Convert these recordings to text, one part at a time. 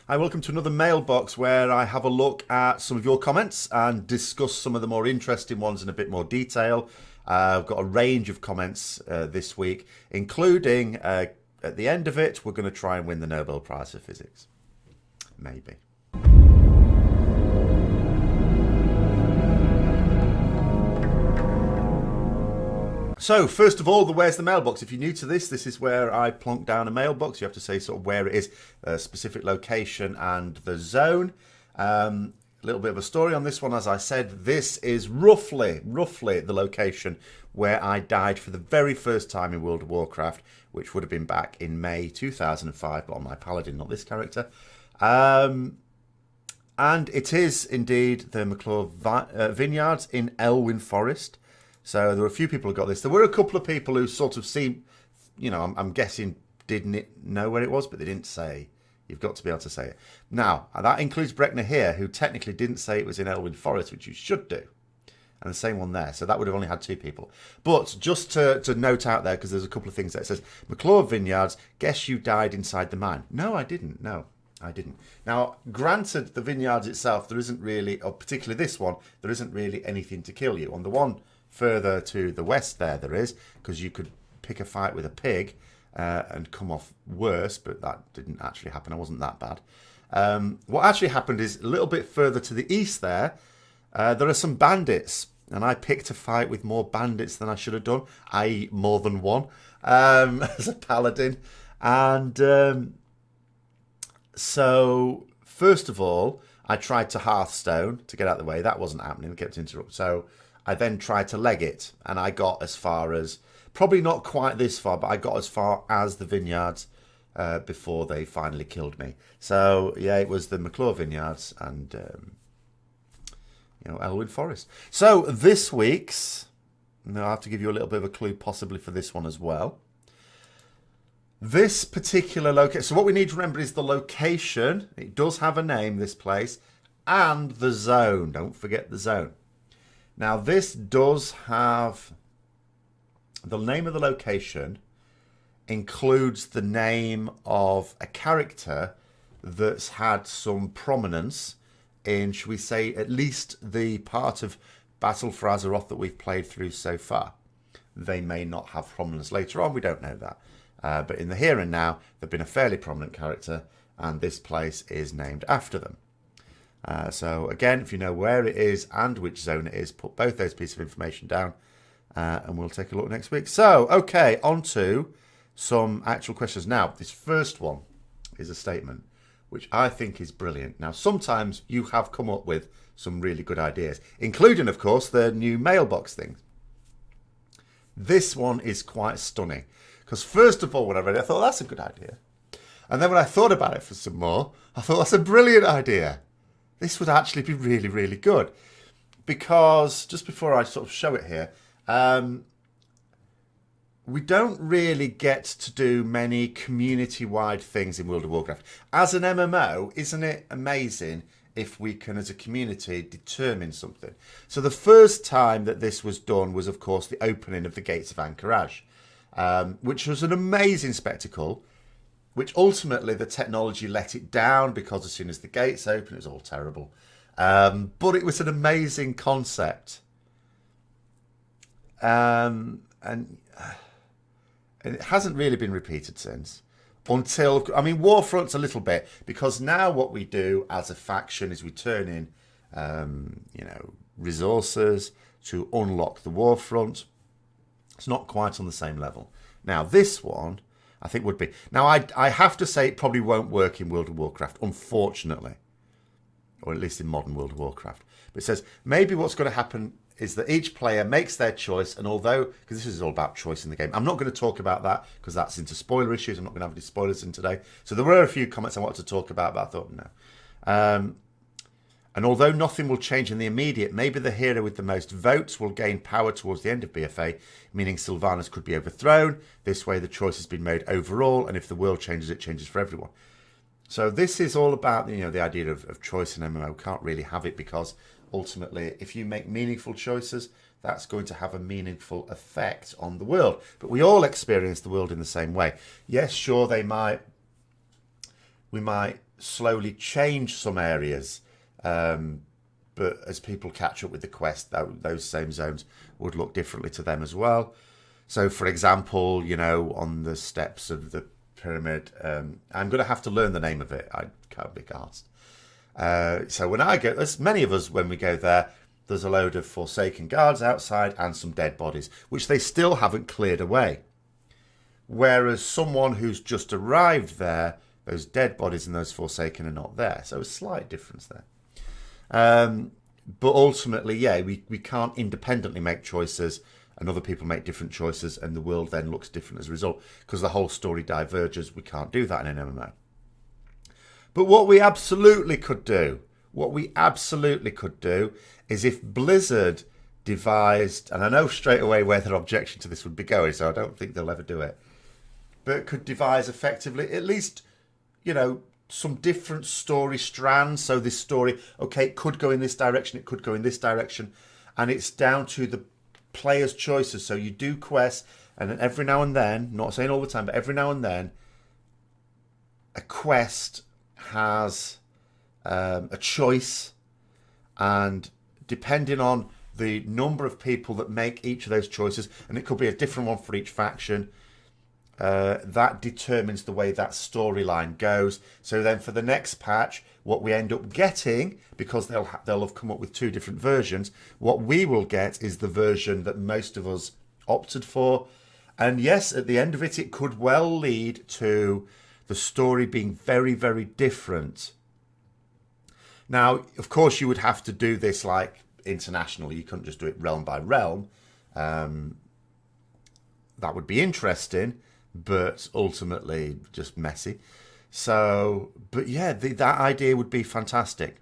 Hi, welcome to another Mailbox where I have a look at some of your comments and discuss some of the more interesting ones in a bit more detail. I've got a range of comments this week, including at the end of it, we're going to try and win the Nobel Prize for Physics. Maybe. So, first of all, where's the mailbox? If you're new to this is where I plonk down a mailbox. You have to say sort of where it is, a specific location and the zone. A little bit of a story on this one. As I said, this is roughly the location where I died for the very first time in World of Warcraft, which would have been back in May 2005, but on my paladin, not this character. And it is indeed the McClure Vineyards in Elwyn Forest. So there were a few people who got this. There were a couple of people who sort of seemed, you know, I'm guessing didn't know where it was, but they didn't say. You've got to be able to say it. Now, that includes Breckner here, who technically didn't say it was in Elwyn Forest, which you should do. And the same one there. So that would have only had two people. But just to note out there, because there's a couple of things that it says, McClure Vineyards, guess you died inside the mine. No, I didn't. No, I didn't. Now, granted, the vineyards itself, there isn't really, or particularly this one, there isn't really anything to kill you. On the one further to the west there is, because you could pick a fight with a pig and come off worse, but that didn't actually happen. I wasn't that bad. What actually happened is a little bit further to the east there are some bandits, and I picked a fight with more bandits than I should have done, i.e. more than one, as a paladin. And so, first of all, I tried to Hearthstone to get out of the way. That wasn't happening. I kept interrupting. So I then tried to leg it, and I got as far as, probably not quite this far, but I got as far as the vineyards before they finally killed me. So, yeah, it was the McClure Vineyards and, Elwyn Forest. So, this week's, now I have to give you a little bit of a clue possibly for this one as well. This particular location, so what we need to remember is the location. It does have a name, this place, and the zone. Don't forget the zone. Now, this does have, the name of the location includes the name of a character that's had some prominence in, should we say, at least the part of Battle for Azeroth that we've played through so far. They may not have prominence later on, we don't know that. But in the here and now, they've been a fairly prominent character, and this place is named after them. So again, if you know where it is and which zone it is, put both those pieces of information down and we'll take a look next week. So, okay, on to some actual questions. Now, this first one is a statement which I think is brilliant. Now, sometimes you have come up with some really good ideas, including, of course, the new mailbox thing. This one is quite stunning because, first of all, when I read it, I thought, that's a good idea. And then when I thought about it for some more, I thought, that's a brilliant idea. This would actually be really, really good. Because, just before I sort of show it here, we don't really get to do many community-wide things in World of Warcraft. As an MMO, isn't it amazing if we can, as a community, determine something? So the first time that this was done was, of course, the opening of the Gates of Anchorage, which was an amazing spectacle, which ultimately the technology let it down because as soon as the gates opened, it was all terrible. But it was an amazing concept. And it hasn't really been repeated since. Until, I mean, Warfront's a little bit, because now what we do as a faction is we turn in, resources to unlock the Warfront. It's not quite on the same level. Now, this one, I think would be. Now, I have to say it probably won't work in World of Warcraft, unfortunately. Or at least in modern World of Warcraft. But it says, maybe what's going to happen is that each player makes their choice, and although, because this is all about choice in the game, I'm not going to talk about that, because that's into spoiler issues. I'm not going to have any spoilers in today. So there were a few comments I wanted to talk about, but I thought, no. And although nothing will change in the immediate, maybe the hero with the most votes will gain power towards the end of BFA, meaning Sylvanas could be overthrown. This way the choice has been made overall, and if the world changes, it changes for everyone. So this is all about, the idea of choice in MMO. Can't really have it because ultimately, if you make meaningful choices, that's going to have a meaningful effect on the world. But we all experience the world in the same way. Yes, sure, we might slowly change some areas. But as people catch up with the quest, those same zones would look differently to them as well. So, for example, on the steps of the pyramid, I'm going to have to learn the name of it. I can't be arsed. So when I go, as many of us, when we go there, there's a load of Forsaken guards outside and some dead bodies, which they still haven't cleared away. Whereas someone who's just arrived there, those dead bodies and those Forsaken are not there. So a slight difference there. But ultimately, yeah, we can't independently make choices, and other people make different choices, and the world then looks different as a result, because the whole story diverges. We can't do that in an MMO. But what we absolutely could do is if Blizzard devised, and I know straight away where their objection to this would be going, so I don't think they'll ever do it, but could devise effectively at least, some different story strands. So this story, okay, it could go in this direction, it could go in this direction, and it's down to the player's choices. So you do quests, and then every now and then, not saying all the time, but every now and then, a quest has a choice, and depending on the number of people that make each of those choices, and it could be a different one for each faction, that determines the way that storyline goes. So then for the next patch, what we end up getting, because they'll have come up with two different versions, what we will get is the version that most of us opted for. And yes, at the end of it, it could well lead to the story being very, very different. Now, of course, you would have to do this like internationally. You couldn't just do it realm by realm. That would be interesting, but ultimately just messy. So, but yeah, that idea would be fantastic.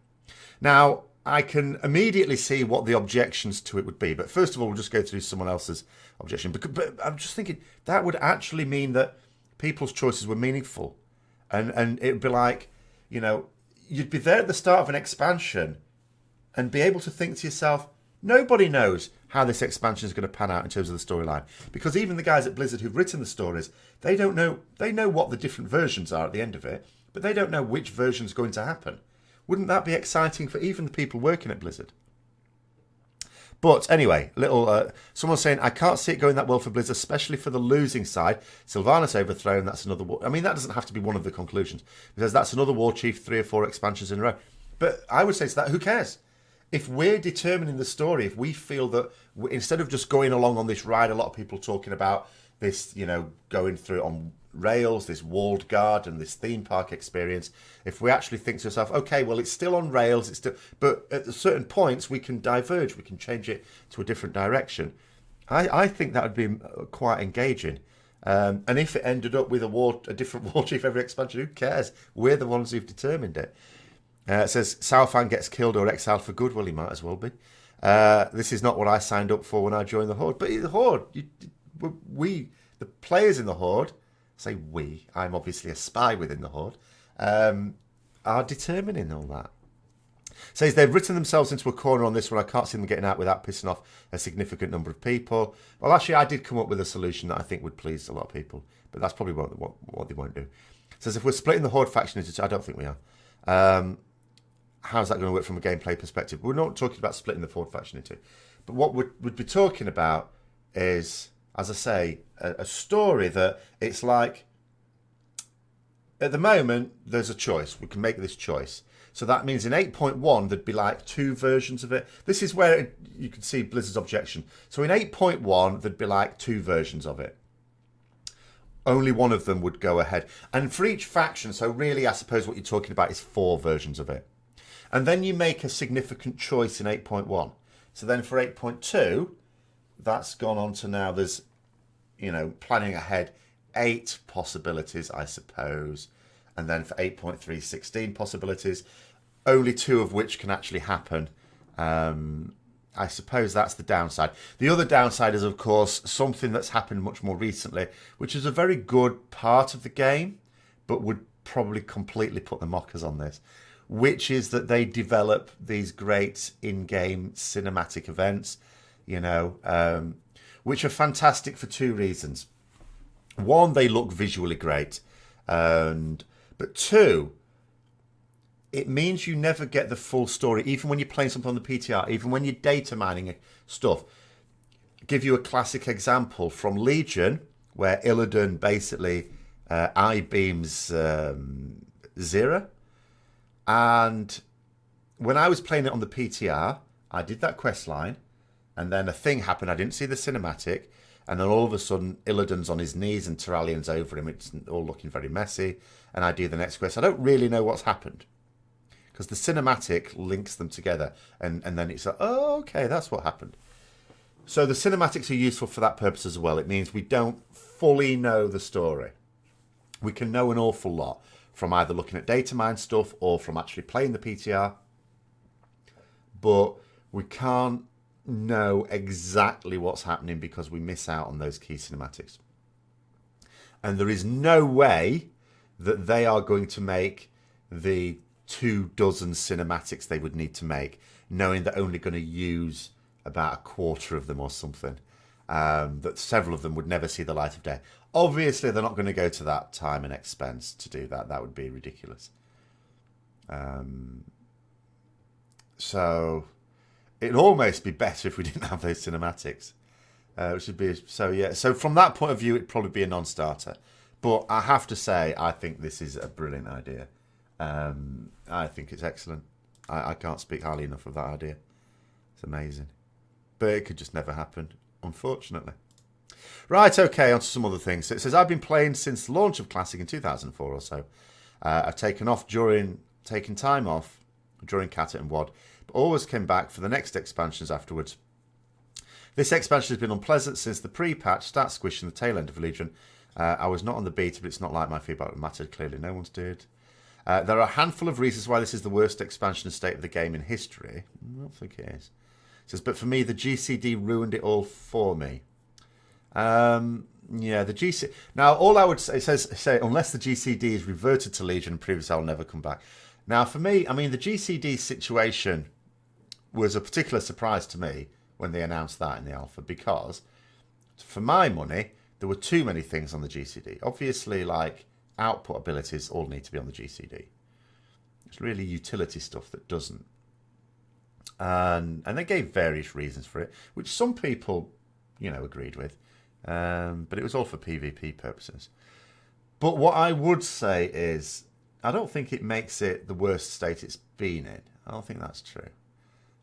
Now, I can immediately see what the objections to it would be. But first of all, we'll just go through someone else's objection. But I'm just thinking that would actually mean that people's choices were meaningful. And it would be like, you'd be there at the start of an expansion and be able to think to yourself, nobody knows how this expansion is going to pan out in terms of the storyline. Because even the guys at Blizzard who've written the stories, they don't know. They know what the different versions are at the end of it, but they don't know which version's going to happen. Wouldn't that be exciting for even the people working at Blizzard? But anyway, someone's saying, I can't see it going that well for Blizzard, especially for the losing side. Sylvanas overthrown, that's another war. I mean, that doesn't have to be one of the conclusions, because that's another war chief, 3 or 4 expansions in a row. But I would say to that, who cares? If we're determining the story, if we feel that instead of just going along on this ride, a lot of people talking about this, going through it on rails, this walled garden, this theme park experience, if we actually think to ourselves, okay, well, it's still on rails, but at certain points we can diverge, we can change it to a different direction. I think that would be quite engaging. And if it ended up with a different war chief every expansion, who cares? We're the ones who've determined it. It says, Saurfang gets killed or exiled for good. Well, he might as well be. This is not what I signed up for when I joined the Horde. But the Horde, the players in the Horde, say we, I'm obviously a spy within the Horde, are determining all that. Says they've written themselves into a corner on this one. I can't see them getting out without pissing off a significant number of people. Well, actually, I did come up with a solution that I think would please a lot of people. But that's probably what they won't do. Says if we're splitting the Horde faction into two, I don't think we are. How's that going to work from a gameplay perspective? We're not talking about splitting the Horde faction into two. But what we'd be talking about is, as I say, a story that it's like, at the moment, there's a choice. We can make this choice. So that means in 8.1, there'd be like 2 versions of it. This is where you can see Blizzard's objection. So in 8.1, there'd be like 2 versions of it. Only one of them would go ahead. And for each faction, so really, I suppose what you're talking about is 4 versions of it. And then you make a significant choice in 8.1. So then for 8.2, that's gone on to now there's, planning ahead, 8 possibilities, I suppose. And then for 8.3, 16 possibilities, only 2 of which can actually happen. I suppose that's the downside. The other downside is, of course, something that's happened much more recently, which is a very good part of the game, but would probably completely put the mockers on this, which is that they develop these great in-game cinematic events, which are fantastic for 2 reasons. One, they look visually great, but 2, it means you never get the full story, even when you're playing something on the PTR, even when you're data mining stuff. I'll give you a classic example from Legion, where Illidan basically I-beams Zira. And when I was playing it on the PTR, I did that quest line, and then a thing happened. I didn't see the cinematic, and then all of a sudden, Illidan's on his knees and Terralian's over him. It's all looking very messy, and I do the next quest. I don't really know what's happened, because the cinematic links them together, and then it's like, oh, okay, that's what happened. So the cinematics are useful for that purpose as well. It means we don't fully know the story. We can know an awful lot from either looking at data mine stuff or from actually playing the PTR, but we can't know exactly what's happening because we miss out on those key cinematics. And there is no way that they are going to make the 24 cinematics they would need to make, knowing they're only going to use about a quarter of them or something. That several of them would never see the light of day. Obviously, they're not going to go to that time and expense to do that. That would be ridiculous. So it'd almost be better if we didn't have those cinematics. Which would be so, yeah. So from that point of view, it'd probably be a non-starter. But I have to say, I think this is a brilliant idea. I think it's excellent. I can't speak highly enough of that idea. It's amazing. But it could just never happen, unfortunately. Right, okay, on to some other things. So it says, I've been playing since the launch of Classic in 2004 or so. I've taken time off during Kata and WoD, but always came back for the next expansions afterwards. This expansion has been unpleasant since the pre-patch stat squish in the tail end of Legion. I was not on the beta, but it's not like my feedback mattered. Clearly, no one's did. There are a handful of reasons why this is the worst expansion state of the game in history. I don't think it is. It says, but for me, the GCD ruined it all for me. Yeah, the GC. Now, all I would say, it says, unless the GCD is reverted to Legion and proves I'll never come back. Now, for me, I mean, the GCD situation was a particular surprise to me when they announced that in the alpha, because for my money, there were too many things on the GCD. Obviously, like output abilities all need to be on the GCD. It's really utility stuff that doesn't. And they gave various reasons for it, which some people, agreed with. But it was all for PvP purposes. But what I would say is, I don't think it makes it the worst state it's been in. I don't think that's true.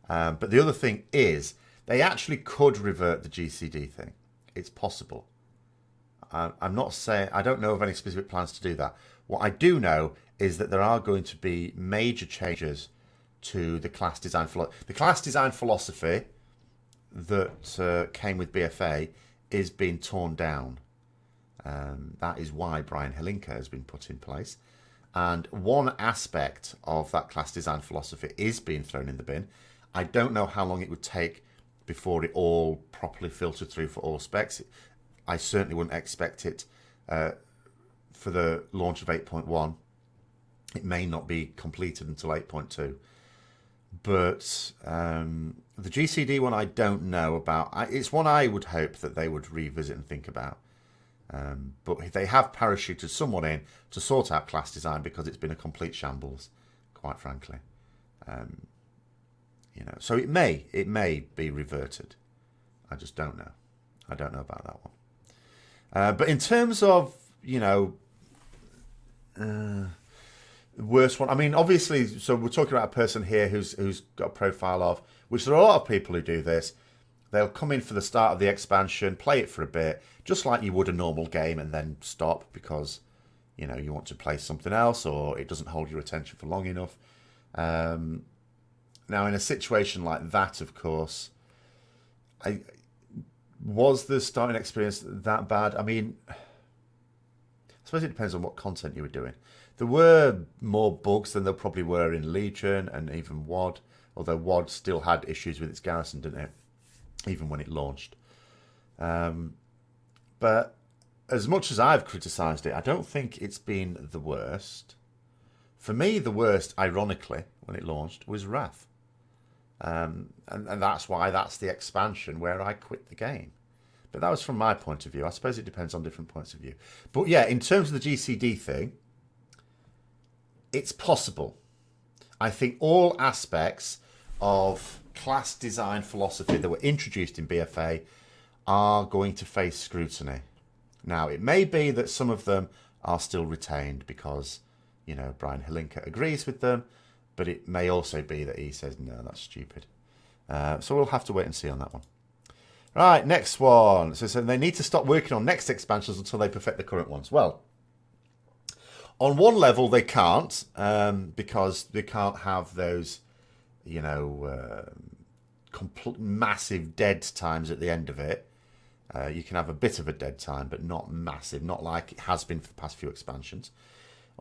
But the other thing is, they actually could revert the GCD thing. It's possible. I'm not saying, I don't know of any specific plans to do that. What I do know is that there are going to be major changes to the class design philosophy. The class design philosophy that came with BFA is being torn down. That is why Brian Helinka has been put in place. And one aspect of that class design philosophy is being thrown in the bin. I don't know how long it would take before it all properly filtered through for all specs. I certainly wouldn't expect it for the launch of 8.1. It may not be completed until 8.2. But the GCD one I don't know about. It's one I would hope that they would revisit and think about. But they have parachuted someone in to sort out class design because it's been a complete shambles, quite frankly. So it may be reverted. I just don't know. I don't know about that one. But in terms of worst one, I mean, obviously, so we're talking about a person here who's got a profile of, which there are a lot of people who do this. They'll come in for the start of the expansion, play it for a bit, just like you would a normal game, and then stop because you want to play something else or it doesn't hold your attention for long enough. Now, in a situation like that, of course, was the starting experience that bad? I mean, I suppose it depends on what content you were doing. There were more bugs than there probably were in Legion and even WoD, although WoD still had issues with its garrison, didn't it? Even when it launched. But as much as I've criticised it, I don't think it's been the worst. For me, the worst, ironically, when it launched, was Wrath. And that's why that's the expansion where I quit the game. But that was from my point of view. I suppose it depends on different points of view. But yeah, in terms of the GCD thing, it's possible. I think all aspects of class design philosophy that were introduced in BFA are going to face scrutiny. Now, it may be that some of them are still retained because, Brian Helinka agrees with them, but it may also be that he says, no, that's stupid. So we'll have to wait and see on that one. Right, next one. So they need to stop working on next expansions until they perfect the current ones. Well, on one level, they can't, because they can't have those, massive dead times at the end of it. You can have a bit of a dead time, but not massive, not like it has been for the past few expansions,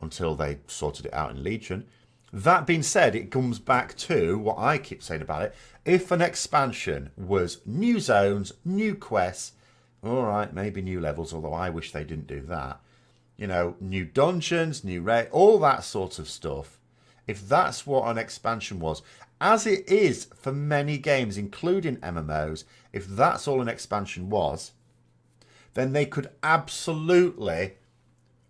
until they sorted it out in Legion. That being said, it comes back to what I keep saying about it. If an expansion was new zones, new quests, all right, maybe new levels, although I wish they didn't do that. New dungeons, new raid, all that sort of stuff. If that's what an expansion was, as it is for many games, including MMOs, if that's all an expansion was, then they could absolutely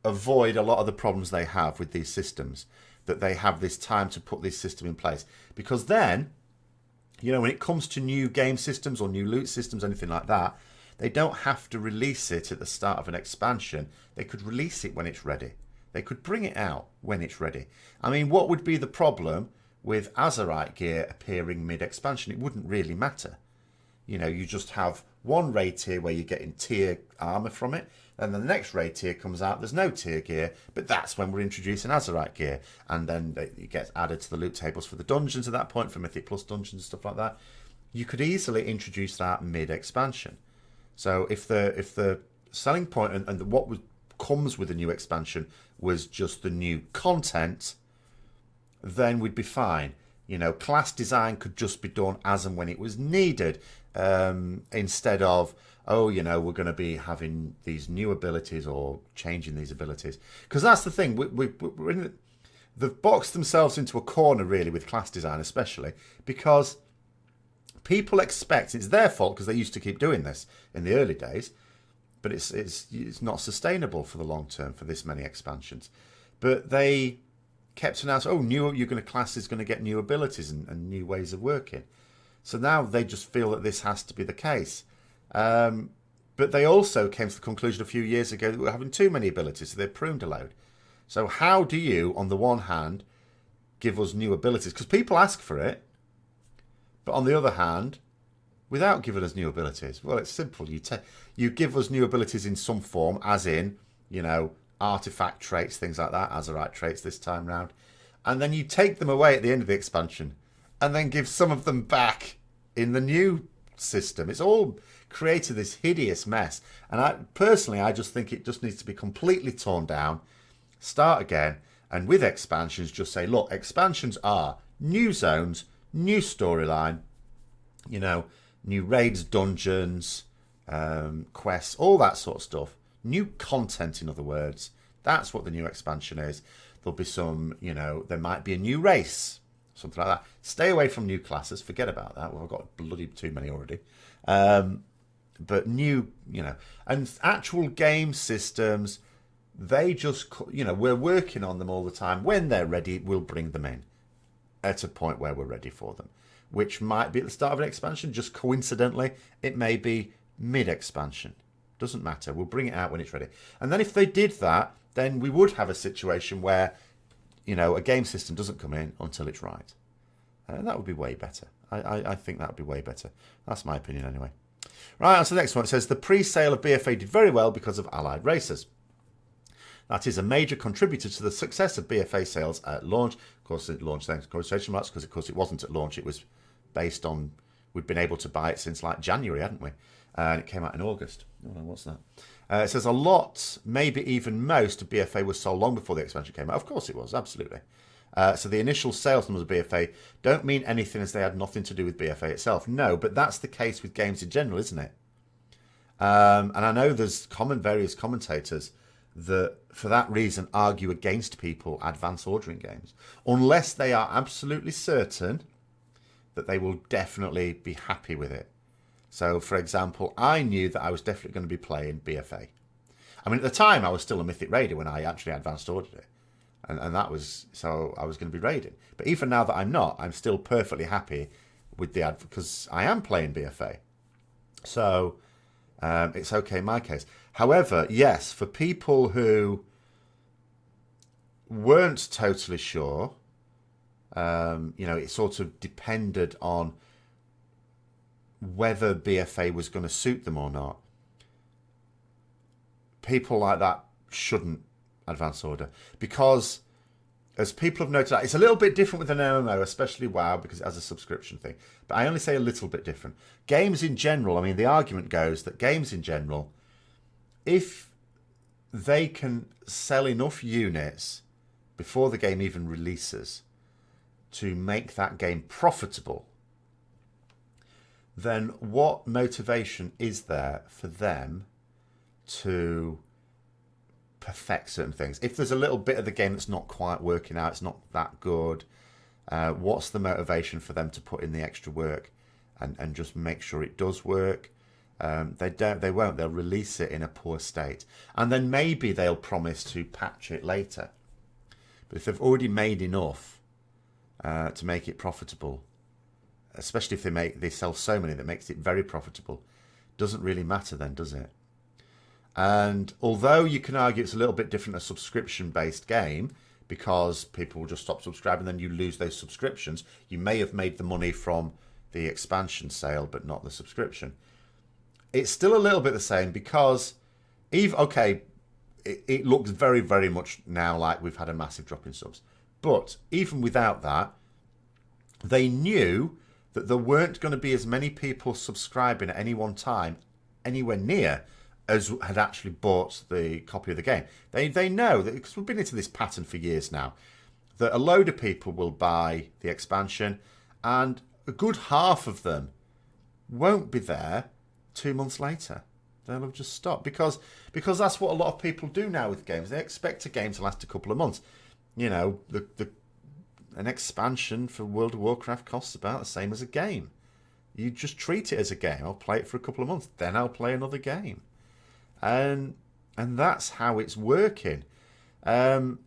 avoid a lot of the problems they have with these systems, that they have this time to put this system in place. Because then, when it comes to new game systems or new loot systems, anything like that, they don't have to release it at the start of an expansion. They could release it when it's ready. They could bring it out when it's ready. I mean, what would be the problem with Azerite gear appearing mid-expansion? It wouldn't really matter. You just have one raid tier where you're getting tier armor from it, and then the next raid tier comes out, there's no tier gear, but that's when we're introducing Azerite gear, and then it gets added to the loot tables for the dungeons at that point, for Mythic Plus dungeons and stuff like that. You could easily introduce that mid-expansion. So if the selling point and what comes with the new expansion was just the new content, then we'd be fine. Class design could just be done as and when it was needed, instead of, we're going to be having these new abilities or changing these abilities. Because that's the thing. We're in they've boxed themselves into a corner, really, with class design especially, because people expect, it's their fault because they used to keep doing this in the early days, but it's not sustainable for the long term for this many expansions. But they kept announcing, class is going to get new abilities and new ways of working. So now they just feel that this has to be the case. But they also came to the conclusion a few years ago that we're having too many abilities, so they're pruned a load. So how do you, on the one hand, give us new abilities? Because people ask for it, but on the other hand, without giving us new abilities, well, it's simple. You give us new abilities in some form, as in, artifact traits, things like that, Azerite traits this time round, and then you take them away at the end of the expansion, and then give some of them back in the new system. It's all created this hideous mess, and I just think it just needs to be completely torn down, start again, and with expansions, just say, look, expansions are new zones, new storyline, new raids, dungeons, quests, all that sort of stuff. New content, in other words. That's what the new expansion is. There'll be some, there might be a new race, something like that. Stay away from new classes. Forget about that. Well, I've got bloody too many already. But new, and actual game systems, they just, we're working on them all the time. When they're ready, we'll bring them in at a point where we're ready for them, which might be at the start of an expansion. Just coincidentally, it may be mid-expansion. Doesn't matter. We'll bring it out when it's ready. And then if they did that, then we would have a situation where, a game system doesn't come in until it's right. And that would be way better. I think that would be way better. That's my opinion anyway. Right, on to the next one. It says, the pre-sale of BFA did very well because of allied races. That is a major contributor to the success of BFA sales at launch. Of course, it launched thanks to quotation marks, because of course it wasn't at launch. It was based on, we'd been able to buy it since like January, hadn't we? And it came out in August. Oh, what's that? It says a lot, maybe even most of BFA was sold long before the expansion came out. Of course it was, absolutely. So the initial sales numbers of BFA don't mean anything, as they had nothing to do with BFA itself. No, but that's the case with games in general, isn't it? And I know there's various commentators that, for that reason, argue against people advance ordering games, unless they are absolutely certain that they will definitely be happy with it. So, for example, I knew that I was definitely going to be playing BFA. I mean, at the time, I was still a Mythic Raider when I actually advanced ordered it. And that was, so I was going to be raiding. But even now that I'm not, I'm still perfectly happy with the ad, because I am playing BFA. So it's okay in my case. However, yes, for people who weren't totally sure, it sort of depended on whether BFA was going to suit them or not. People like that shouldn't advance order, because as people have noted, it's a little bit different with an MMO, especially WoW, because it has a subscription thing. But I only say a little bit different. Games in general, I mean, the argument goes that games in general, if they can sell enough units before the game even releases to make that game profitable, then what motivation is there for them to perfect certain things? If there's a little bit of the game that's not quite working out, it's not that good, what's the motivation for them to put in the extra work and just make sure it does work? They won't. They'll release it in a poor state, and then maybe they'll promise to patch it later. But if they've already made enough to make it profitable, especially if they sell so many that makes it very profitable, doesn't really matter then, does it? And although you can argue it's a little bit different, a subscription-based game, because people will just stop subscribing, then you lose those subscriptions. You may have made the money from the expansion sale, but not the subscription. It's still a little bit the same, because it looks very, very much now like we've had a massive drop in subs. But even without that, they knew that there weren't going to be as many people subscribing at any one time anywhere near as had actually bought the copy of the game. They know that, because we've been into this pattern for years now, that a load of people will buy the expansion and a good half of them won't be there 2 months later. They'll have just stopped, because that's what a lot of people do now with games. They expect a game to last a couple of months. An expansion for World of Warcraft costs about the same as a game. You just treat it as a game. I'll play it for a couple of months, then I'll play another game. And that's how it's working. But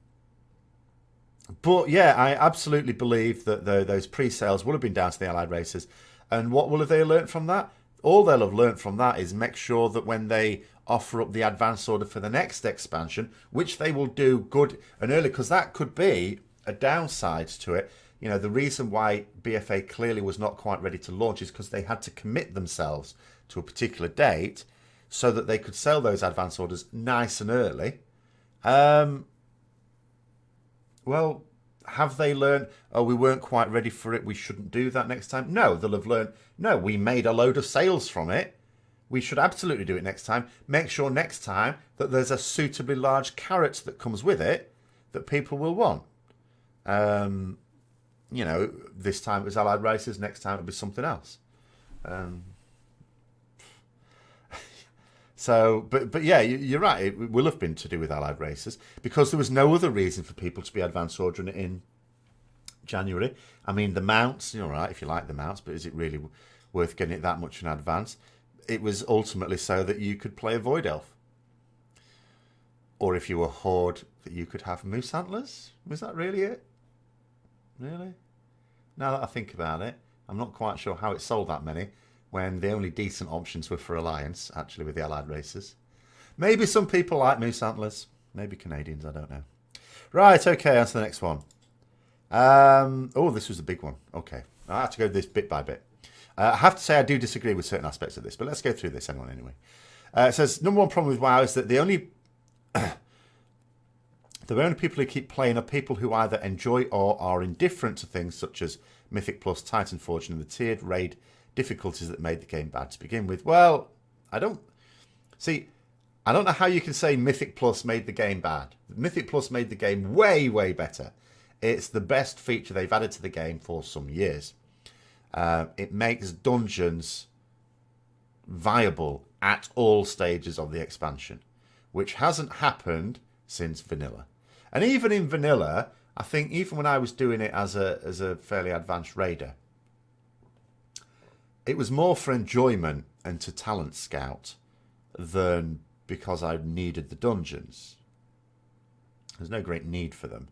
yeah, I absolutely believe that those pre-sales will have been down to the Allied races. And what will have they learnt from that? All they'll have learnt from that is make sure that when they offer up the advance order for the next expansion, which they will do good and early, because that could be a downside to it. The reason why BFA clearly was not quite ready to launch is because they had to commit themselves to a particular date so that they could sell those advance orders nice and early. Well, have they learned, we weren't quite ready for it, we shouldn't do that next time? No, they'll have learned, no, we made a load of sales from it, we should absolutely do it next time. Make sure next time that there's a suitably large carrot that comes with it that people will want. This time it was Allied races, next time it'll be something else. But yeah, you're right. It will have been to do with Allied races, because there was no other reason for people to be advance ordering it in January. I mean, the mounts, you're right if you like the mounts, but is it really worth getting it that much in advance? It was ultimately so that you could play a Void Elf. Or if you were Horde, that you could have moose antlers. Was that really it? Really? Now that I think about it, I'm not quite sure how it sold that many, when the only decent options were for Alliance, actually, with the Allied races. Maybe some people like moose antlers. Maybe Canadians, I don't know. Right, okay, on to the next one. This was a big one. Okay, I have to go this bit by bit. I have to say I do disagree with certain aspects of this, but let's go through this anyway. It says, number one problem with WoW is that the only people who keep playing are people who either enjoy or are indifferent to things such as Mythic Plus, Titan Forge, and the tiered raid difficulties that made the game bad to begin with. Well, I don't know how you can say Mythic Plus made the game bad. Mythic Plus made the game way, way better. It's the best feature they've added to the game for some years. It makes dungeons viable at all stages of the expansion, which hasn't happened since vanilla. And even in vanilla, I think even when I was doing it as a fairly advanced raider, it was more for enjoyment and to talent scout than because I needed the dungeons. There's no great need for them.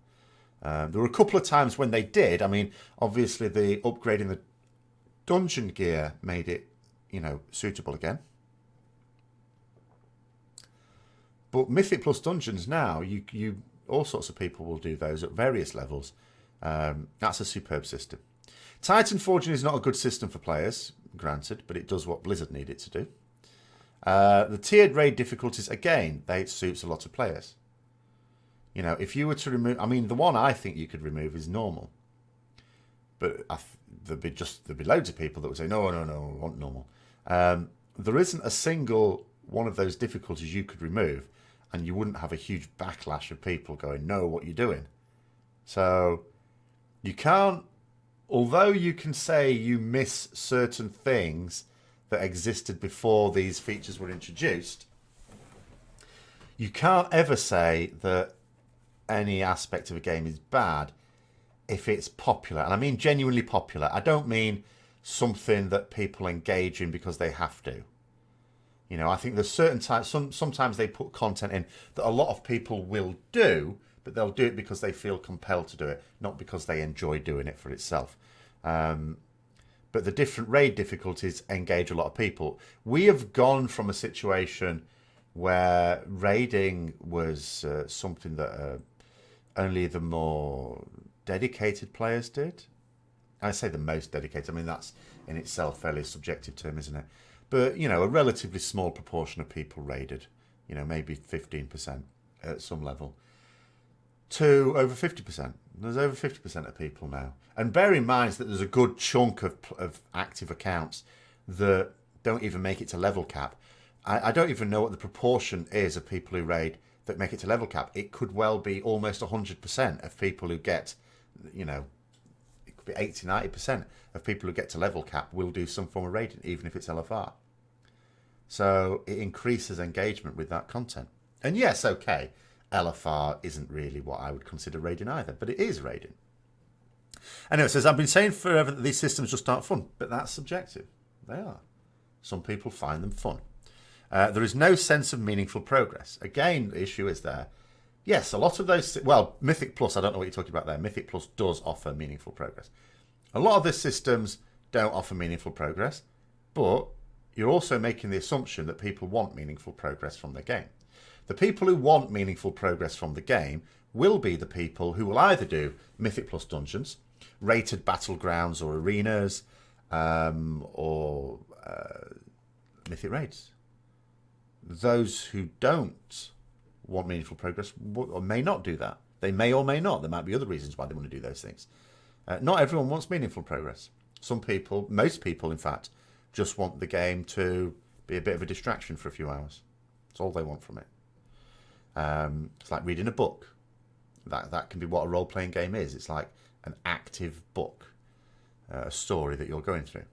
There were a couple of times when they did. I mean, obviously the upgrading the dungeon gear made it, suitable again. But Mythic Plus Dungeons now, you all sorts of people will do those at various levels. That's a superb system. Titan Forging is not a good system for players, granted, but it does what Blizzard need it to do. The tiered raid difficulties, again, it suits a lot of players. If you were to remove... I mean, the one I think you could remove is normal. But there'd be loads of people that would say, no, I want normal. There isn't a single one of those difficulties you could remove, and you wouldn't have a huge backlash of people going, no, what you're doing. So you can't... Although you can say you miss certain things that existed before these features were introduced, you can't ever say that any aspect of a game is bad if it's popular. And I mean genuinely popular. I don't mean something that people engage in because they have to. I think there's certain types, sometimes they put content in that a lot of people will do, but they'll do it because they feel compelled to do it, not because they enjoy doing it for itself. But the different raid difficulties engage a lot of people. We have gone from a situation where raiding was something that only the more dedicated players did. I say the most dedicated. I mean, that's in itself a fairly subjective term, isn't it? But, a relatively small proportion of people raided. Maybe 15% at some level. To over 50%. There's over 50% of people now. And bear in mind that there's a good chunk of active accounts that don't even make it to level cap. I don't even know what the proportion is of people who raid that make it to level cap. It could well be almost 100% of people who get, it could be 80, 90% of people who get to level cap will do some form of raiding, even if it's LFR. So it increases engagement with that content. And yes, okay, LFR isn't really what I would consider raiding either, but it is raiding. Anyway, it says, I've been saying forever that these systems just aren't fun, but that's subjective. They are. Some people find them fun. There is no sense of meaningful progress. Again, the issue is there. Yes, a lot of those... Well, Mythic Plus, I don't know what you're talking about there. Mythic Plus does offer meaningful progress. A lot of the systems don't offer meaningful progress, but you're also making the assumption that people want meaningful progress from their game. The people who want meaningful progress from the game will be the people who will either do Mythic Plus dungeons, rated battlegrounds or arenas, or Mythic raids. Those who don't want meaningful progress or may not do that. They may or may not. There might be other reasons why they want to do those things. Not everyone wants meaningful progress. Some people, most people in fact, just want the game to be a bit of a distraction for a few hours. That's all they want from it. It's like reading a book. That can be what a role-playing game is. It's like an active book, a story that you're going through.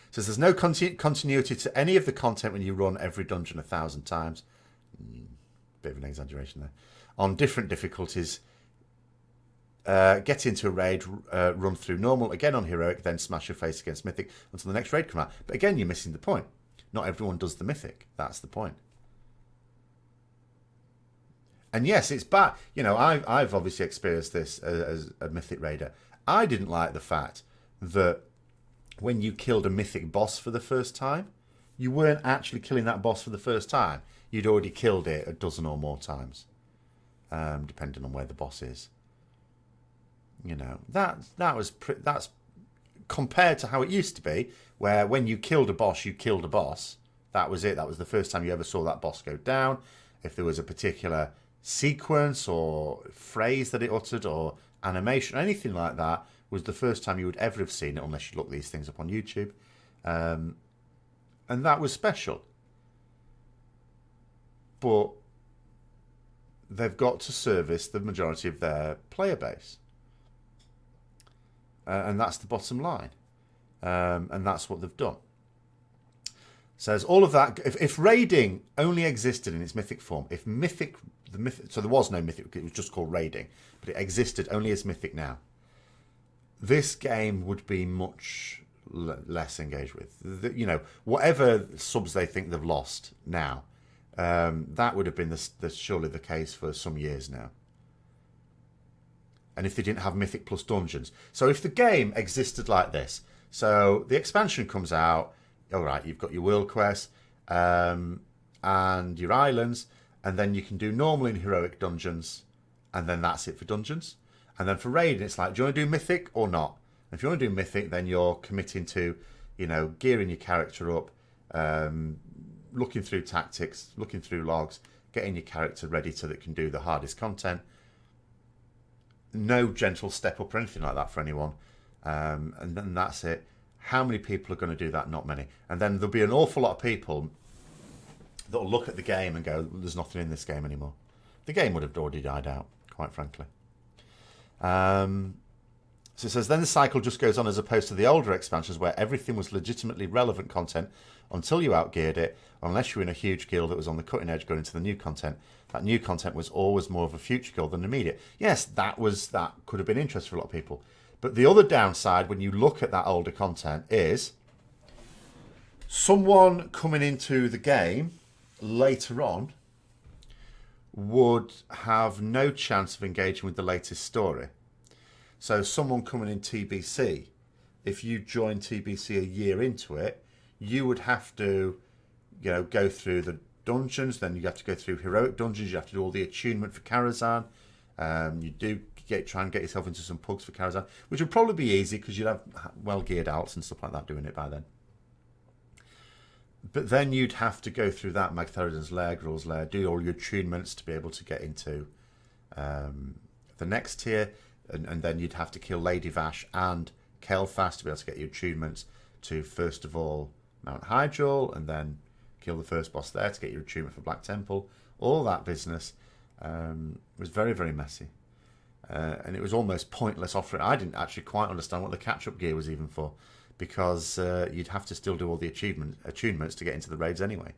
So there's no continuity to any of the content when you run every dungeon 1,000 times. Bit of an exaggeration there. On different difficulties, get into a raid, run through normal, again on heroic, then smash your face against mythic until the next raid comes out. But again, you're missing the point. Not everyone does the mythic. That's the point. And yes, it's bad. I've obviously experienced this as a mythic raider. I didn't like the fact that when you killed a mythic boss for the first time, you weren't actually killing that boss for the first time. You'd already killed it a dozen or more times, depending on where the boss is. That's compared to how it used to be, where when you killed a boss, you killed a boss. That was it. That was the first time you ever saw that boss go down. If there was a particular sequence or phrase that it uttered or animation, anything like that, was the first time you would ever have seen it, unless you look these things up on YouTube. And that was special. But they've got to service the majority of their player base. And that's the bottom line. And that's what they've done. Says all of that, if raiding only existed in its mythic form, so there was no mythic, it was just called raiding, but it existed only as mythic now, this game would be much less engaged with. Whatever subs they think they've lost now, that would have been surely the case for some years now. and if they didn't have Mythic plus Dungeons. So if the game existed like this, so the expansion comes out, all right, you've got your world quest and your islands, and then you can do normal and heroic dungeons, and then that's it for dungeons. And then for raiding, it's like, do you want to do Mythic or not? And if you want to do Mythic, then you're committing to, gearing your character up, looking through tactics, looking through logs, getting your character ready so that it can do the hardest content. No gentle step up or anything like that for anyone. And then that's it. How many people are going to do that? Not many. And then there'll be an awful lot of people that will look at the game and go, there's nothing in this game anymore. The game would have already died out, quite frankly. So it says, then the cycle just goes on as opposed to the older expansions where everything was legitimately relevant content until you outgeared it, unless you were in a huge guild that was on the cutting edge going into the new content. That new content was always more of a future guild than immediate. Yes, that could have been interesting for a lot of people. But the other downside when you look at that older content is someone coming into the game later on would have no chance of engaging with the latest story. So someone coming in TBC, if you join TBC a year into it, you would have to, go through the dungeons. Then you have to go through heroic dungeons. You have to do all the attunement for Karazhan. You do try and get yourself into some pugs for Karazhan, which would probably be easy because you'd have well-geared alts and stuff like that doing it by then. But then you'd have to go through that Magtheridon's Lair, Gruul's Lair, do all your attunements to be able to get into the next tier. And then you'd have to kill Lady Vash and Kael'thas to be able to get your attunements to, first of all, Mount Hyjal, and then kill the first boss there to get your attunement for Black Temple. All that business was very, very messy. And it was almost pointless offering. I didn't actually quite understand what the catch-up gear was even for, because you'd have to still do all the attunements to get into the raids anyway.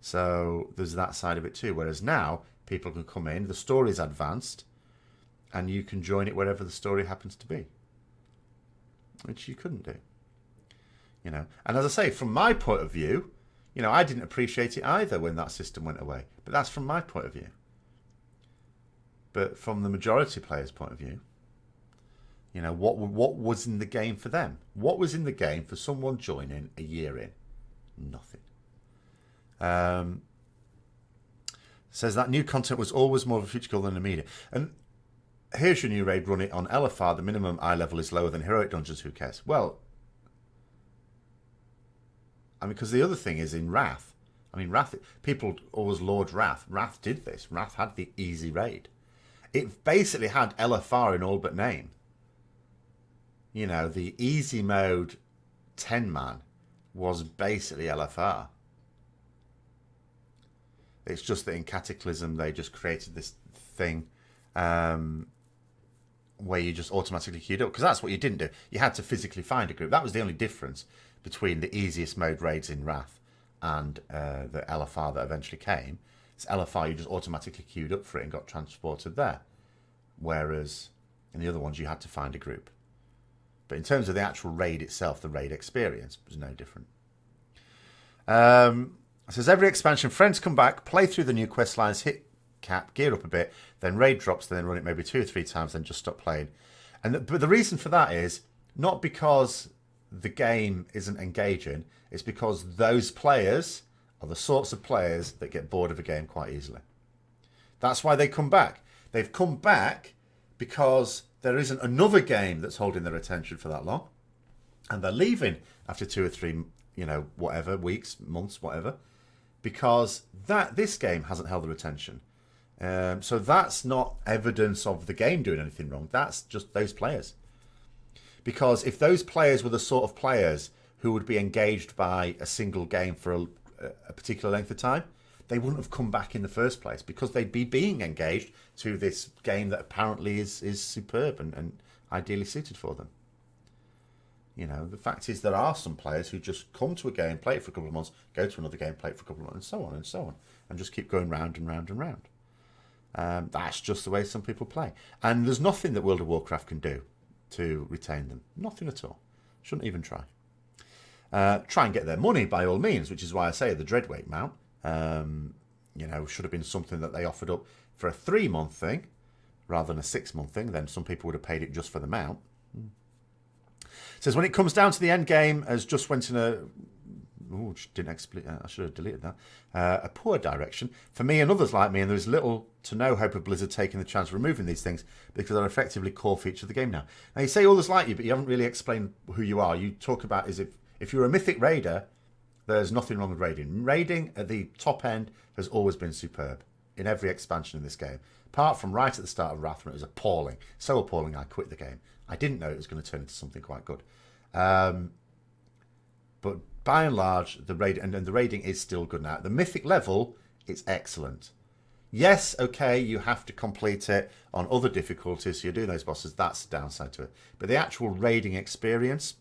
So there's that side of it too. Whereas now, people can come in, the story's advanced, and you can join it wherever the story happens to be, which you couldn't do. And as I say, from my point of view, I didn't appreciate it either when that system went away. But that's from my point of view. But from the majority players' point of view, what was in the game for them? What was in the game for someone joining a year in? Nothing. Says that new content was always more of a future goal than immediate. And here's your new raid, run it on LFR. The minimum eye level is lower than heroic dungeons. Who cares? Well, because the other thing is in Wrath. Wrath, people always laud Wrath. Wrath did this. Wrath had the easy raid. It basically had LFR in all but name. The easy mode 10-man was basically LFR. It's just that in Cataclysm they just created this thing where you just automatically queued up, because that's what you didn't do. You had to physically find a group. That was the only difference between the easiest mode raids in Wrath and the LFR that eventually came. It's LFR, you just automatically queued up for it and got transported there. Whereas in the other ones, you had to find a group. But in terms of the actual raid itself, the raid experience was no different. It says, every expansion, friends come back, play through the new quest lines, hit cap, gear up a bit, then raid drops, then run it maybe 2 or 3 times, then just stop playing. But the reason for that is not because the game isn't engaging, it's because those players are the sorts of players that get bored of a game quite easily. That's why they come back. They've come back because there isn't another game that's holding their attention for that long, and they're leaving after 2 or 3, whatever, weeks, months, whatever, because this game hasn't held their attention. So that's not evidence of the game doing anything wrong. That's just those players. Because if those players were the sort of players who would be engaged by a single game for a particular length of time, they wouldn't have come back in the first place, because they'd be being engaged to this game that apparently is superb and ideally suited for them. The fact is there are some players who just come to a game, play it for a couple of months, go to another game, play it for a couple of months, and so on and so on, and just keep going round and round and round. That's just the way some people play. And there's nothing that World of Warcraft can do to retain them. Nothing at all. Shouldn't even try. Try and get their money by all means, which is why I say the Dreadwake mount, should have been something that they offered up for a 3-month thing, rather than a 6-month thing, then some people would have paid it just for the mount. It says, when it comes down to the end game, as just went in a... Oh, didn't explain. I should have deleted that. A poor direction. For me and others like me, and there is little to no hope of Blizzard taking the chance of removing these things because they're effectively core feature of the game now. Now, you say others like you, but you haven't really explained who you are. You talk about is if you're a Mythic Raider, there's nothing wrong with raiding. Raiding at the top end has always been superb in every expansion in this game. Apart from right at the start of Wrath, when it was appalling. So appalling, I quit the game. I didn't know it was going to turn into something quite good. But by and large, the raid and the raiding is still good now. At the Mythic level, it's excellent. Yes, okay, you have to complete it on other difficulties, so you're doing those bosses. That's the downside to it. But the actual raiding experience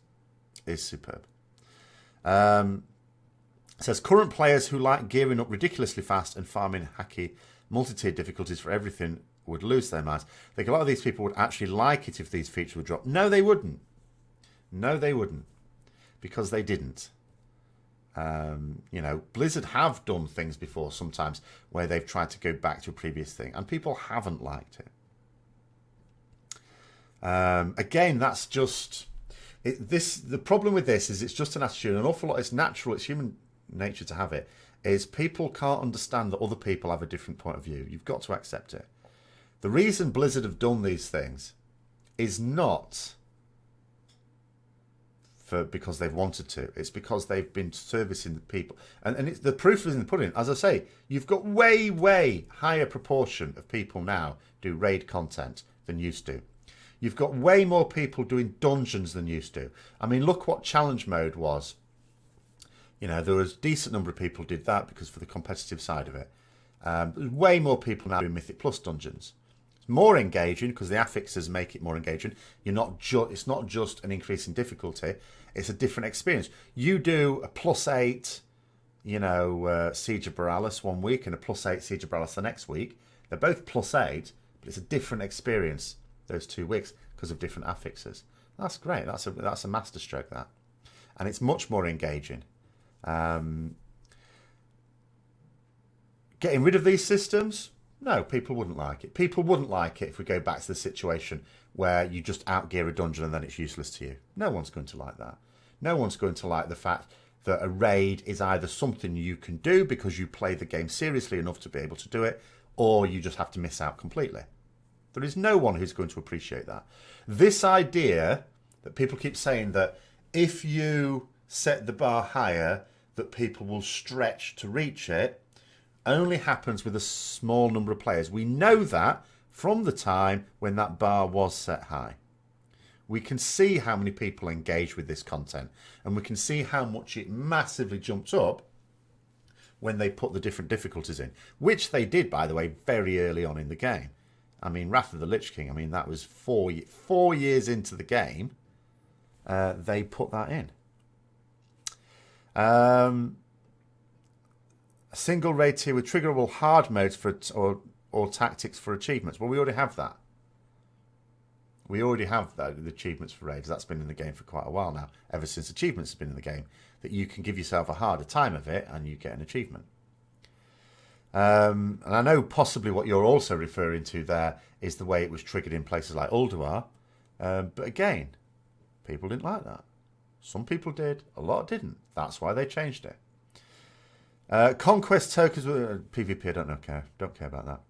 is superb. It says, current players who like gearing up ridiculously fast and farming hacky multi-tiered difficulties for everything would lose their minds. I think a lot of these people would actually like it if these features were dropped. No, they wouldn't. No, they wouldn't. Because they didn't. Blizzard have done things before sometimes where they've tried to go back to a previous thing and people haven't liked it. Again, that's just... the problem with this is it's just an attitude. An awful lot, it's natural, it's human nature to have it, is people can't understand that other people have a different point of view. You've got to accept it. The reason Blizzard have done these things is not because they've wanted to. It's because they've been servicing the people. And the proof is in the pudding. As I say, you've got way, way higher proportion of people now do raid content than used to. You've got way more people doing dungeons than used to. I mean, look what challenge mode was. There was a decent number of people did that because for the competitive side of it. There's way more people now doing Mythic Plus dungeons. It's more engaging because the affixes make it more engaging. It's not just an increase in difficulty. It's a different experience. You do a +8, Siege of Borealis one week and a +8 Siege of Borealis the next week. They're both +8, but it's a different experience those 2 weeks because of different affixes. That's great. That's a masterstroke, that. And it's much more engaging. Getting rid of these systems? No, people wouldn't like it. People wouldn't like it if we go back to the situation where you just outgear a dungeon and then it's useless to you. No one's going to like that. No one's going to like the fact that a raid is either something you can do because you play the game seriously enough to be able to do it, or you just have to miss out completely. There is no one who's going to appreciate that. This idea that people keep saying that if you set the bar higher, that people will stretch to reach it, only happens with a small number of players. We know that from the time when that bar was set high. We can see how many people engage with this content, and we can see how much it massively jumps up when they put the different difficulties in, which they did, by the way, very early on in the game. I mean, Wrath of the Lich King, that was 4 years into the game, they put that in. A single raid tier with triggerable hard modes or tactics for achievements. Well, we already have that. We already have that, the achievements for raids. That's been in the game for quite a while now, ever since achievements have been in the game, that you can give yourself a harder time of it and you get an achievement. And I know possibly what you're also referring to there is the way it was triggered in places like Ulduar. But again, people didn't like that. Some people did, a lot didn't. That's why they changed it. Conquest tokens with PvP, I don't care about that.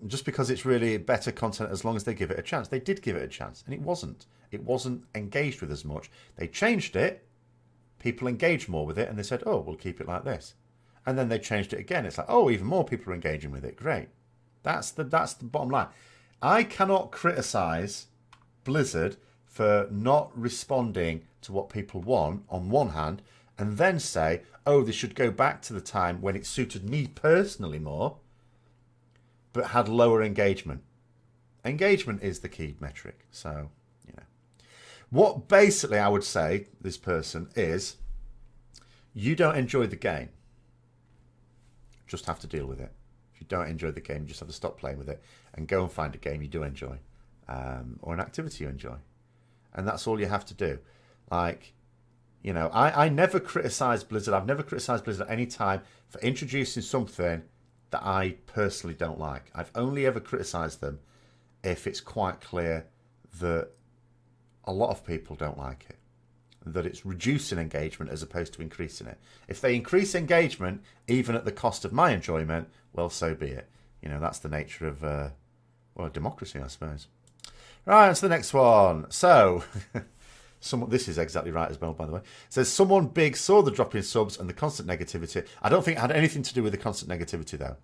Just because it's really better content as long as they give it a chance. They did give it a chance, and it wasn't engaged with as much. They changed it, people engaged more with it, and they said, oh, we'll keep it like this. And then they changed it again. It's like, oh, even more people are engaging with it. Great. That's the bottom line. I cannot criticize Blizzard for not responding to what people want on one hand, and then say, oh, they should go back to the time when it suited me personally more, but had lower engagement. Engagement is the key metric. So, What basically I would say, this person, is you don't enjoy the game. Just have to deal with it. If you don't enjoy the game, you just have to stop playing with it and go and find a game you do enjoy, or an activity you enjoy. And that's all you have to do. I never criticise Blizzard. I've never criticised Blizzard at any time for introducing something that I personally don't like. I've only ever criticised them if it's quite clear that a lot of people don't like it, that it's reducing engagement as opposed to increasing it. If they increase engagement, even at the cost of my enjoyment, well, so be it. You know, that's the nature of, a democracy, I suppose. Right, on to the next one. So, this is exactly right as well, by the way. It says, someone big saw the drop in subs and the constant negativity. I don't think it had anything to do with the constant negativity, though.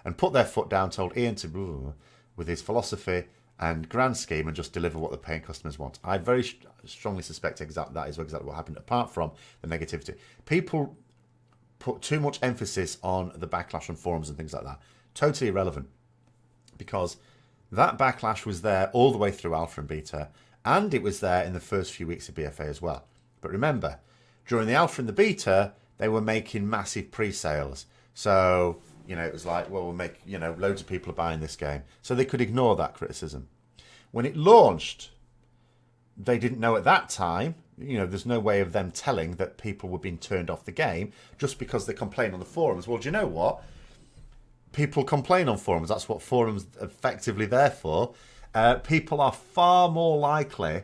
And put their foot down, told Ian to, with his philosophy and grand scheme, and just deliver what the paying customers want. I very strongly suspect that is exactly what happened, apart from the negativity. People put too much emphasis on the backlash on forums and things like that. Totally irrelevant. Because that backlash was there all the way through alpha and beta, and it was there in the first few weeks of BFA as well. But remember, during the alpha and the beta, they were making massive pre-sales. So, you know, it was like, well, we'll make, you know, loads of people are buying this game. So they could ignore that criticism. When it launched, they didn't know at that time, you know, there's no way of them telling that people were being turned off the game just because they complain on the forums. Well, do you know what? People complain on forums. That's what forums are effectively there for. People are far more likely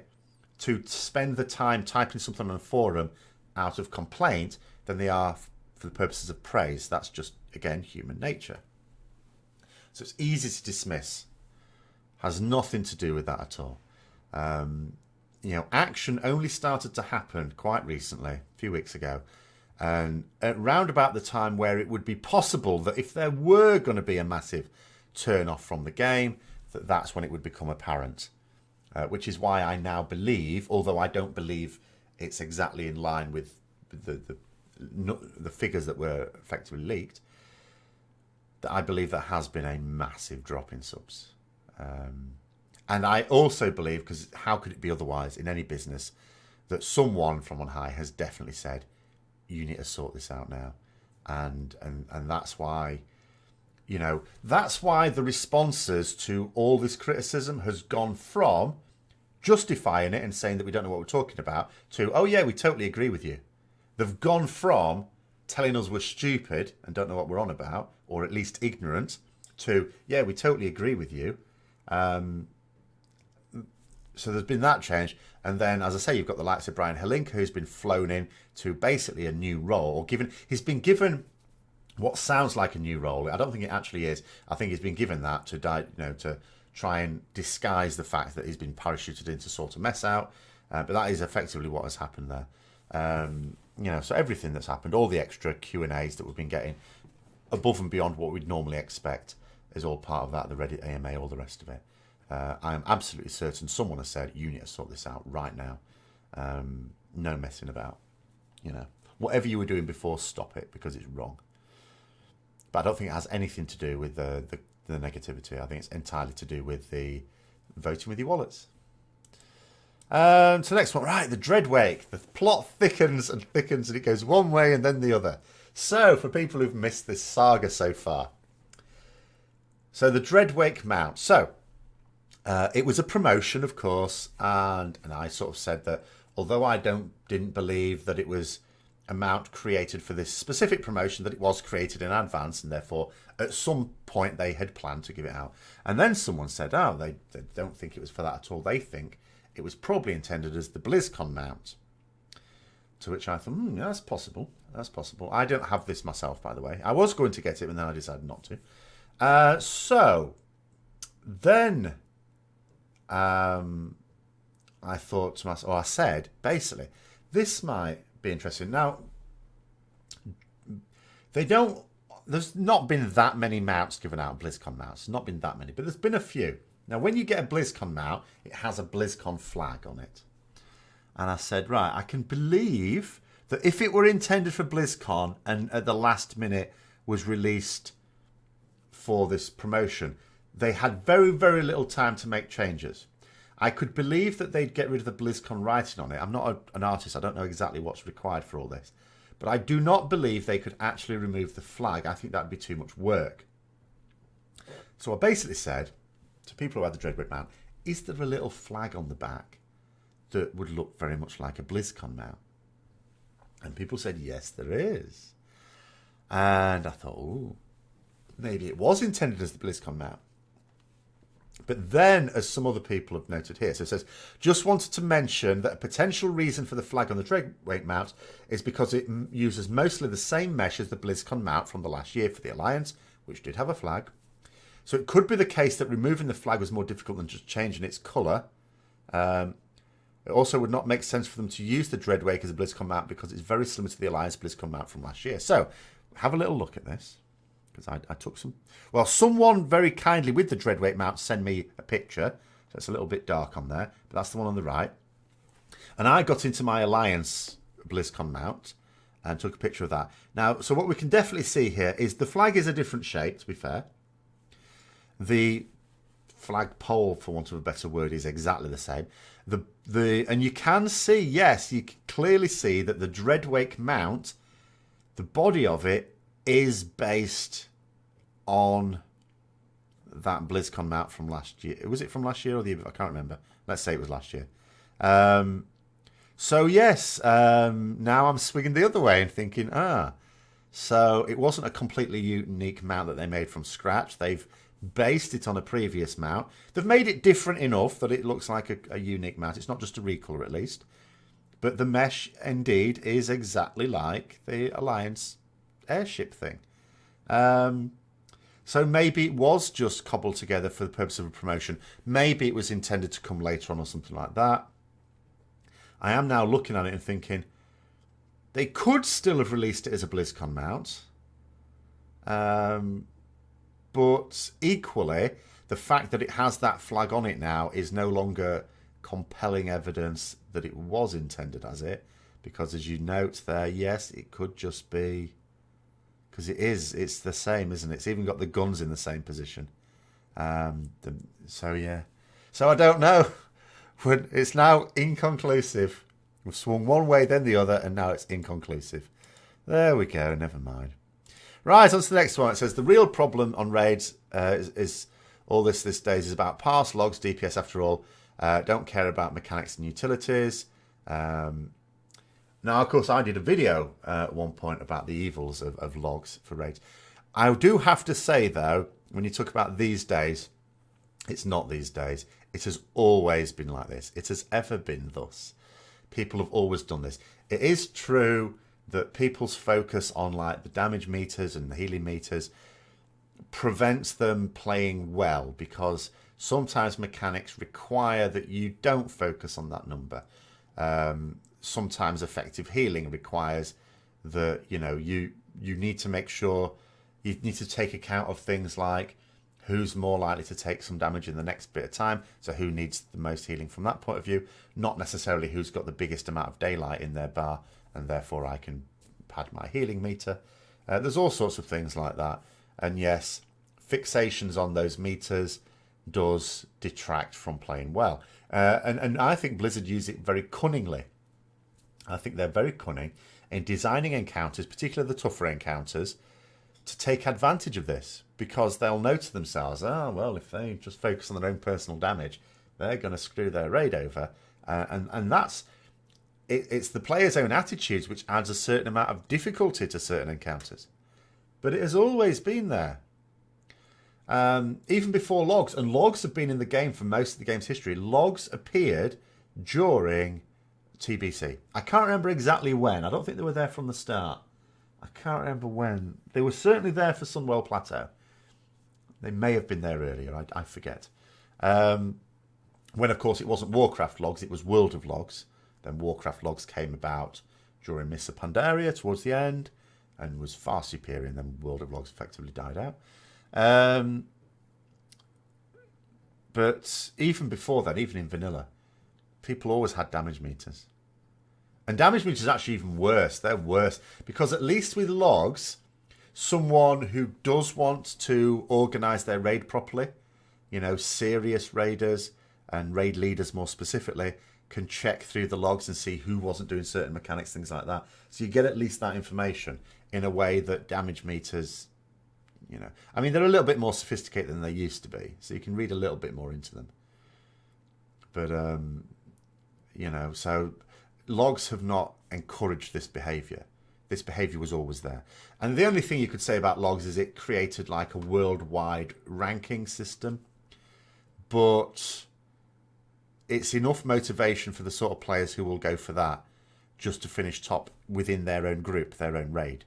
to spend the time typing something on a forum out of complaint than they are for the purposes of praise. That's just, again, human nature. So it's easy to dismiss. Has nothing to do with that at all. You know, action only started to happen quite recently, a few weeks ago. And at round about the time where it would be possible that if there were going to be a massive turn off from the game, that's when it would become apparent. Which is why I now believe, although I don't believe it's exactly in line with the figures that were effectively leaked, that I believe there has been a massive drop in subs. And I also believe, because how could it be otherwise in any business, that someone from on high has definitely said, you need to sort this out now. And that's why, you know, that's why the responses to all this criticism has gone from justifying it and saying that we don't know what we're talking about to, oh yeah, we totally agree with you. They've gone from telling us we're stupid and don't know what we're on about, or at least ignorant, to, yeah, we totally agree with you. So there's been that change. And then, as I say, you've got the likes of Brian Helinka, who's been flown in to basically a new role, or he's been given what sounds like a new role. I don't think it actually is. I think he's been given that to try and disguise the fact that he's been parachuted in to sort a mess out. But that is effectively what has happened there. You know, so everything that's happened, all the extra Q&As that we've been getting, above and beyond what we'd normally expect, is all part of that, the Reddit AMA, all the rest of it. I am absolutely certain someone has said, you need to sort this out right now. No messing about. You know, whatever you were doing before, stop it, because it's wrong. But I don't think it has anything to do with the negativity. I think it's entirely to do with the voting with your wallets. So the next one, right, the Dreadwake. The plot thickens and thickens, and it goes one way and then the other. So, for people who've missed this saga so far. So, the Dreadwake mount. So, it was a promotion, of course, and I sort of said that although I didn't believe that it was a mount created for this specific promotion, that it was created in advance, and therefore at some point they had planned to give it out. And then someone said, oh, they don't think it was for that at all. They think it was probably intended as the BlizzCon mount. To which I thought, that's possible. That's possible. I don't have this myself, by the way. I was going to get it, and then I decided not to. So then I thought to myself, I said, basically, this might be interesting. Now, there's not been that many mounts given out, BlizzCon mounts. Not been that many, but there's been a few. Now, when you get a BlizzCon mount, it has a BlizzCon flag on it. And I said, right, I can believe that if it were intended for BlizzCon and at the last minute was released for this promotion, they had very, very little time to make changes. I could believe that they'd get rid of the BlizzCon writing on it. I'm not an artist. I don't know exactly what's required for all this. But I do not believe they could actually remove the flag. I think that would be too much work. So I basically said to people who had the Dreadwake mount, is there a little flag on the back that would look very much like a BlizzCon mount? And people said, yes, there is. And I thought, maybe it was intended as the BlizzCon mount. But then, as some other people have noted here, so it says, just wanted to mention that a potential reason for the flag on the Dreadwake mount is because it uses mostly the same mesh as the BlizzCon mount from the last year for the Alliance, which did have a flag. So it could be the case that removing the flag was more difficult than just changing its colour. It also would not make sense for them to use the Dreadwake as a BlizzCon mount because it's very similar to the Alliance BlizzCon mount from last year. So, have a little look at this. Because I took some... Well, someone very kindly with the Dreadwake mount sent me a picture. So it's a little bit dark on there. But that's the one on the right. And I got into my Alliance BlizzCon mount and took a picture of that. Now, so what we can definitely see here is the flag is a different shape, to be fair. The flagpole, for want of a better word, is exactly the same. And you can see, yes, you can clearly see that the Dreadwake mount, the body of it, is based on that BlizzCon mount from last year. Was it from last year or the year? I can't remember. Let's say it was last year. So yes, now I'm swinging the other way and thinking, so it wasn't a completely unique mount that they made from scratch. They've based it on a previous mount. They've made it different enough that it looks like a unique mount. It's not just a recolor, at least. But the mesh, indeed, is exactly like the Alliance airship thing. So maybe it was just cobbled together for the purpose of a promotion. Maybe it was intended to come later on or something like that. I am now looking at it and thinking they could still have released it as a BlizzCon mount. But equally, the fact that it has that flag on it now is no longer compelling evidence that it was intended as it. Because as you note there, yes, it could just be... Because it's the same, isn't it? It's even got the guns in the same position. So, yeah. So, I don't know. It's now inconclusive. We've swung one way, then the other, and now it's inconclusive. There we go, never mind. Right, on to the next one. It says, the real problem on raids is all this days is about parse, logs, DPS after all. Don't care about mechanics and utilities. Now, of course, I did a video at one point about the evils of logs for raids. I do have to say, though, when you talk about these days, it's not these days. It has always been like this. It has ever been thus. People have always done this. It is true that people's focus on like the damage meters and the healing meters prevents them playing well because sometimes mechanics require that you don't focus on that number. Sometimes effective healing requires that, you know, you need to make sure you need to take account of things like who's more likely to take some damage in the next bit of time. So who needs the most healing from that point of view, not necessarily who's got the biggest amount of daylight in their bar and therefore I can pad my healing meter. There's all sorts of things like that. And yes, fixations on those meters does detract from playing well. And I think Blizzard use it very cunningly. I think they're very cunning in designing encounters, particularly the tougher encounters, to take advantage of this because they'll know to themselves, well, if they just focus on their own personal damage, they're going to screw their raid over. And that's it's the player's own attitudes which adds a certain amount of difficulty to certain encounters. But it has always been there. Even before logs, and logs have been in the game for most of the game's history. Logs appeared during TBC. I can't remember exactly when. I don't think they were there from the start. I can't remember when. They were certainly there for Sunwell Plateau. They may have been there earlier. I forget. When, of course, it wasn't Warcraft logs. It was World of Logs. Then Warcraft logs came about during Mists of Pandaria towards the end and was far superior. And then World of Logs effectively died out. But even before that, even in vanilla, people always had damage meters. And damage meters are actually even worse. They're worse. Because at least with logs, someone who does want to organise their raid properly, you know, serious raiders and raid leaders more specifically, can check through the logs and see who wasn't doing certain mechanics, things like that. So you get at least that information in a way that damage meters, you know, I mean, they're a little bit more sophisticated than they used to be. So you can read a little bit more into them. But, you know, so logs have not encouraged this behaviour. This behaviour was always there. And the only thing you could say about logs is it created like a worldwide ranking system. but it's enough motivation for the sort of players who will go for that just to finish top within their own group, their own raid.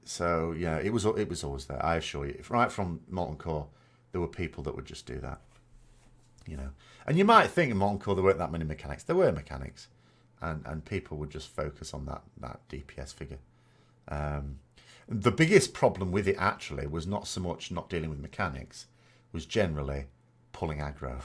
So yeah, it was always there. I assure you, right from Molten Core, there were people that would just do that. You know, and you might think in Molten Core there weren't that many mechanics. There were mechanics, and people would just focus on that DPS figure. The biggest problem with it actually was not so much not dealing with mechanics, was generally pulling aggro,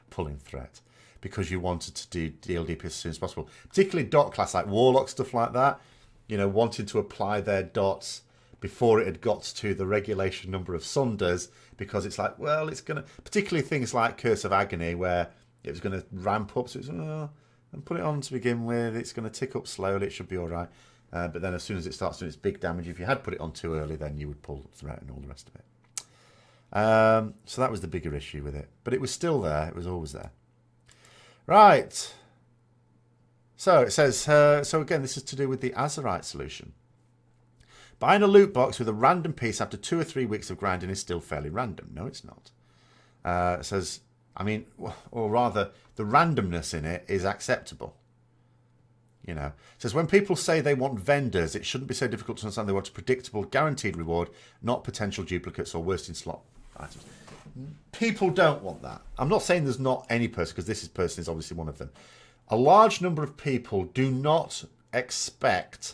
pulling threat, because you wanted to deal DPS as soon as possible. Particularly dot class like Warlock, stuff like that. You know, wanting to apply their dots before it had got to the regulation number of sunders, because it's like, well, it's going to... Particularly things like Curse of Agony, where it was going to ramp up, so it's, and put it on to begin with, it's going to tick up slowly, it should be all right. But then as soon as it starts doing its big damage, if you had put it on too early, then you would pull threat and all the rest of it. So that was the bigger issue with it. But it was still there, it was always there. Right. So it says, so again, this is to do with the Azerite solution. Buying a loot box with a random piece after 2 or 3 weeks of grinding is still fairly random. No, it's not. It says, I mean, or rather, the randomness in it is acceptable. You know, it says, when people say they want vendors, it shouldn't be so difficult to understand they want a predictable, guaranteed reward, not potential duplicates or worst in slot items. People don't want that. I'm not saying there's not any person, because this person is obviously one of them. A large number of people do not expect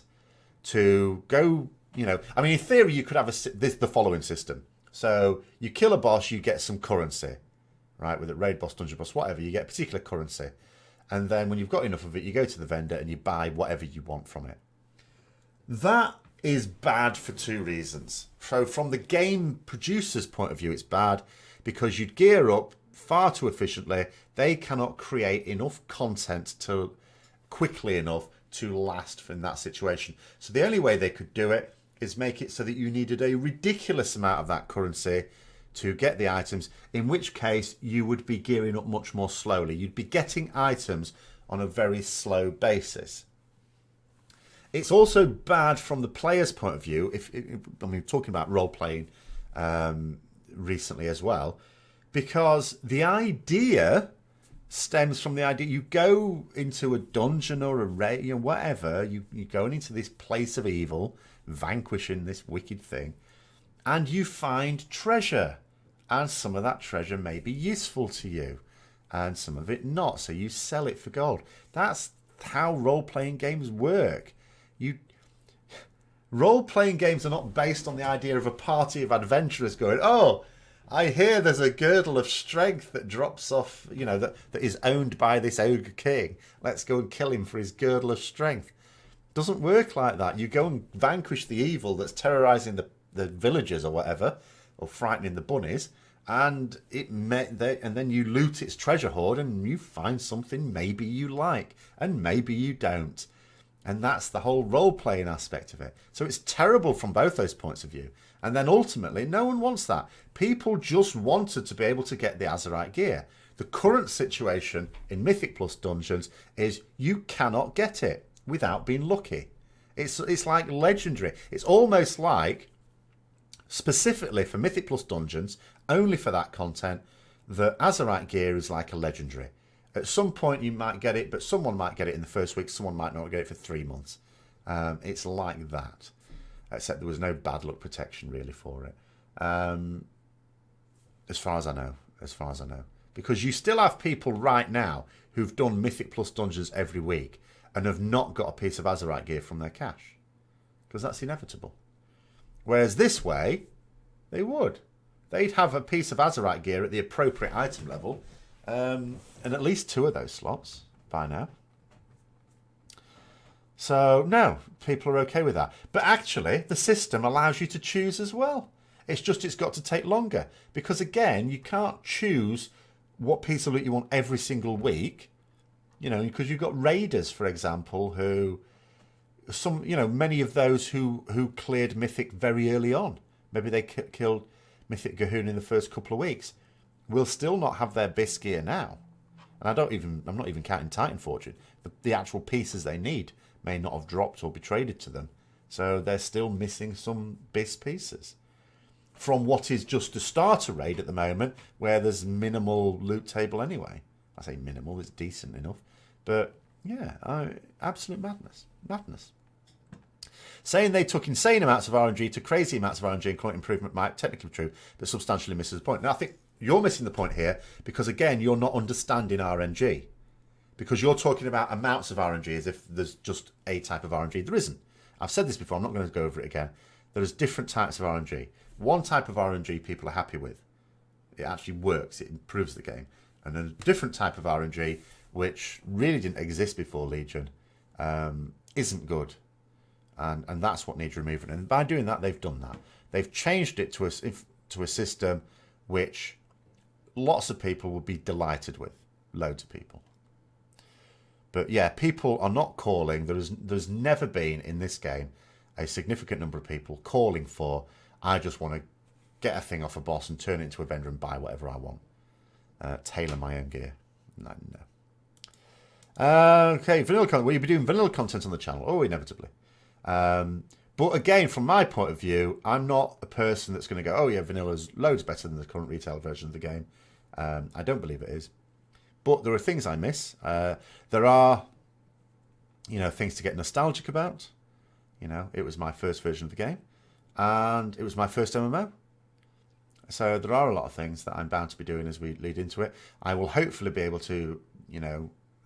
to go, you know, I mean, in theory, you could have the following system. So you kill a boss, you get some currency, right? With a raid boss, dungeon boss, whatever, you get a particular currency. And then when you've got enough of it, you go to the vendor and you buy whatever you want from it. That is bad for 2 reasons. So from the game producer's point of view, it's bad because you'd gear up far too efficiently. They cannot create enough content to quickly enough to last in that situation. So the only way they could do it is make it so that you needed a ridiculous amount of that currency to get the items, in which case you would be gearing up much more slowly. You'd be getting items on a very slow basis. It's also bad from the player's point of view. I mean, talking about role-playing recently as well, because the idea stems from the idea you go into a dungeon or a raid, you know, whatever, you're going into this place of evil, vanquishing this wicked thing, and you find treasure, and some of that treasure may be useful to you, and some of it not, so you sell it for gold. That's how role-playing games work. Role-playing games are not based on the idea of a party of adventurers going, oh, I hear there's a girdle of strength that drops off, you know, that is owned by this ogre king. Let's go and kill him for his girdle of strength. Doesn't work like that. You go and vanquish the evil that's terrorizing the villagers or whatever, or frightening the bunnies, and then you loot its treasure hoard and you find something maybe you like and maybe you don't. And that's the whole role-playing aspect of it. So it's terrible from both those points of view. And then ultimately, no one wants that. People just wanted to be able to get the Azerite gear. The current situation in Mythic Plus dungeons is you cannot get it without being lucky. It's like legendary. It's almost like, specifically for Mythic Plus dungeons, only for that content, the Azerite gear is like a legendary. At some point you might get it, but someone might get it in the first week, someone might not get it for 3 months. It's like that. Except there was no bad luck protection really for it. As far as I know. Because you still have people right now who've done Mythic Plus dungeons every week and have not got a piece of Azerite gear from their cache. Because that's inevitable. Whereas this way, they would. They'd have a piece of Azerite gear at the appropriate item level. And at least 2 of those slots by now. So, no, people are okay with that. But actually, the system allows you to choose as well. It's just it's got to take longer. Because, again, you can't choose what piece of loot you want every single week. You know, because you've got raiders, for example, who... many of those who cleared Mythic very early on. Maybe they killed Mythic Gahoon in the first couple of weeks. Will still not have their BIS gear now. And I'm not even counting Titan Fortune. The actual pieces they need may not have dropped or be traded to them. So they're still missing some BIS pieces. from what is just a starter raid at the moment, where there's minimal loot table anyway. I say minimal, it's decent enough. But yeah, absolute madness. Madness. Saying they took insane amounts of RNG to crazy amounts of RNG and calling it improvement might be technically true, but substantially misses the point. Now, I think you're missing the point here because, again, you're not understanding RNG. Because you're talking about amounts of RNG as if there's just a type of RNG. There isn't. I've said this before, I'm not going to go over it again. There's different types of RNG. One type of RNG people are happy with. It actually works, it improves the game. And then a different type of RNG, which really didn't exist before Legion, isn't good. And that's what needs removing. And by doing that, they've done that. They've changed it to a system which lots of people would be delighted with. Loads of people. But yeah, people are not calling. There's never been in this game a significant number of people calling for, I just want to get a thing off a boss and turn it into a vendor and buy whatever I want. Tailor my own gear. No. Okay, vanilla content. Will you be doing vanilla content on the channel? Oh, inevitably. But again, from my point of view, I'm not a person that's going to go, oh yeah, vanilla's loads better than the current retail version of the game. I don't believe it is. But there are things I miss. There are, things to get nostalgic about. It was my first version of the game. And it was my first MMO. So there are a lot of things that I'm bound to be doing as we lead into it. I will hopefully be able to,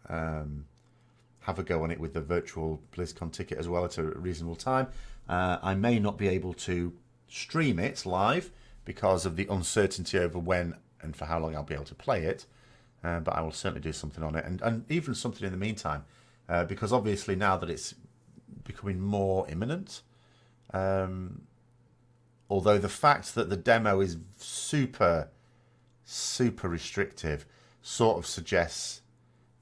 have a go on it with the virtual BlizzCon ticket as well at a reasonable time. I may not be able to stream it live because of the uncertainty over when and for how long I'll be able to play it. But I will certainly do something on it. And even something in the meantime. Because obviously now that it's becoming more imminent, although the fact that the demo is super, super restrictive sort of suggests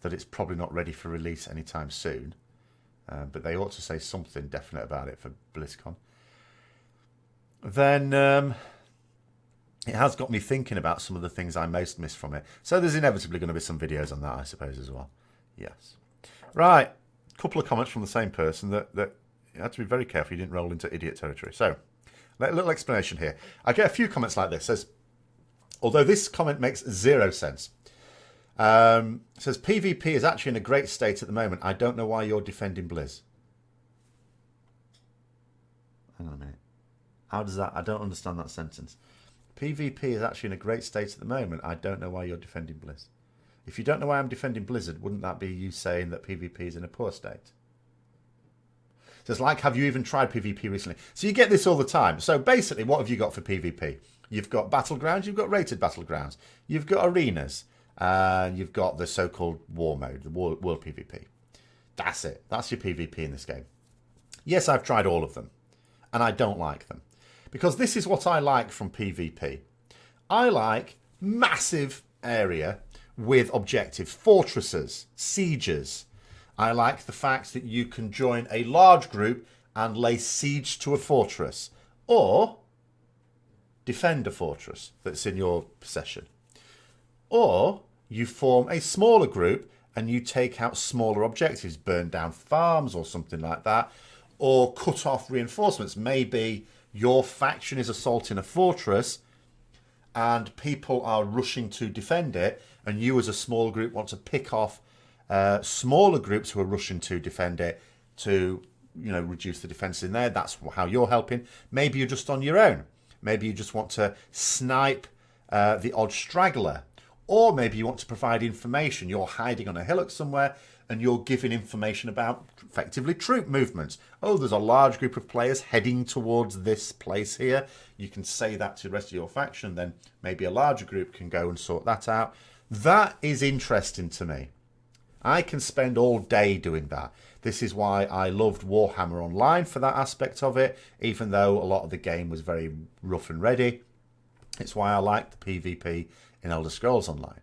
that it's probably not ready for release anytime soon. But they ought to say something definite about it for BlizzCon. Then it has got me thinking about some of the things I most miss from it. So there's inevitably going to be some videos on that, I suppose, as well. Yes. Right. A couple of comments from the same person that you had to be very careful you didn't roll into idiot territory. So, a little explanation here. I get a few comments like this. It says, although this comment makes zero sense. It says, PvP is actually in a great state at the moment. I don't know why you're defending Blizz. Hang on a minute. How does that... I don't understand that sentence. PvP is actually in a great state at the moment. I don't know why you're defending Blizz. If you don't know why I'm defending Blizzard, wouldn't that be you saying that PvP is in a poor state? So it's like, have you even tried PvP recently? So you get this all the time. So basically, what have you got for PvP? You've got Battlegrounds, you've got Rated Battlegrounds, you've got Arenas, and you've got the so-called War Mode, the World PvP. That's it. That's your PvP in this game. Yes, I've tried all of them, and I don't like them. Because this is what I like from PvP. I like massive area with objectives, fortresses, sieges. I like the fact that you can join a large group and lay siege to a fortress, or defend a fortress that's in your possession. Or you form a smaller group and you take out smaller objectives, burn down farms or something like that, or cut off reinforcements. Maybe your faction is assaulting a fortress and people are rushing to defend it, and you as a small group want to pick off smaller groups who are rushing to defend it to, reduce the defense in there. That's how you're helping. Maybe you're just on your own. Maybe you just want to snipe the odd straggler. Or maybe you want to provide information. You're hiding on a hillock somewhere and you're giving information about effectively troop movements. Oh, there's a large group of players heading towards this place here. You can say that to the rest of your faction. Then maybe a larger group can go and sort that out. That is interesting to me. I can spend all day doing that. This is why I loved Warhammer Online for that aspect of it, even though a lot of the game was very rough and ready. It's why I like the PvP in Elder Scrolls Online.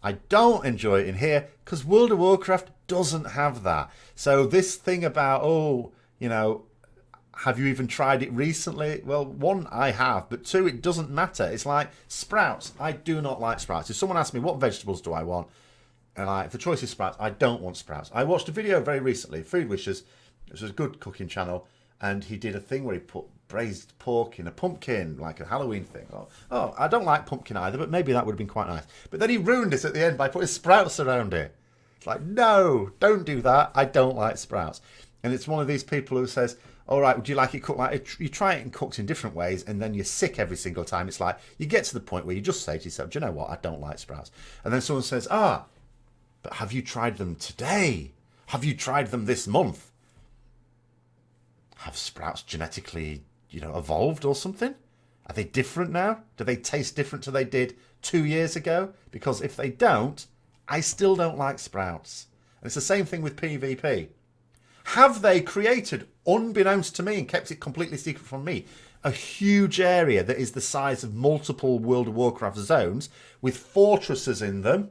I don't enjoy it in here because World of Warcraft doesn't have that. So this thing about, have you even tried it recently? Well, one, I have, but two, it doesn't matter. It's like sprouts. I do not like sprouts. If someone asks me what vegetables do I want, and if the choice is sprouts, I don't want sprouts. I watched a video very recently, Food Wishes, which was a good cooking channel, and he did a thing where he put braised pork in a pumpkin, like a Halloween thing. Oh, I don't like pumpkin either, but maybe that would have been quite nice. But then he ruined it at the end by putting sprouts around it. It's like, no, don't do that. I don't like sprouts. And it's one of these people who says, all right, would you like it cooked like... You try it and cooked in different ways, and then you're sick every single time. It's like, you get to the point where you just say to yourself, do you know what? I don't like sprouts. And then someone says, but have you tried them today? Have you tried them this month? Have sprouts genetically, evolved or something? Are they different now? Do they taste different to they did 2 years ago? Because if they don't, I still don't like sprouts. And it's the same thing with PvP. Have they created, unbeknownst to me and kept it completely secret from me, a huge area that is the size of multiple World of Warcraft zones with fortresses in them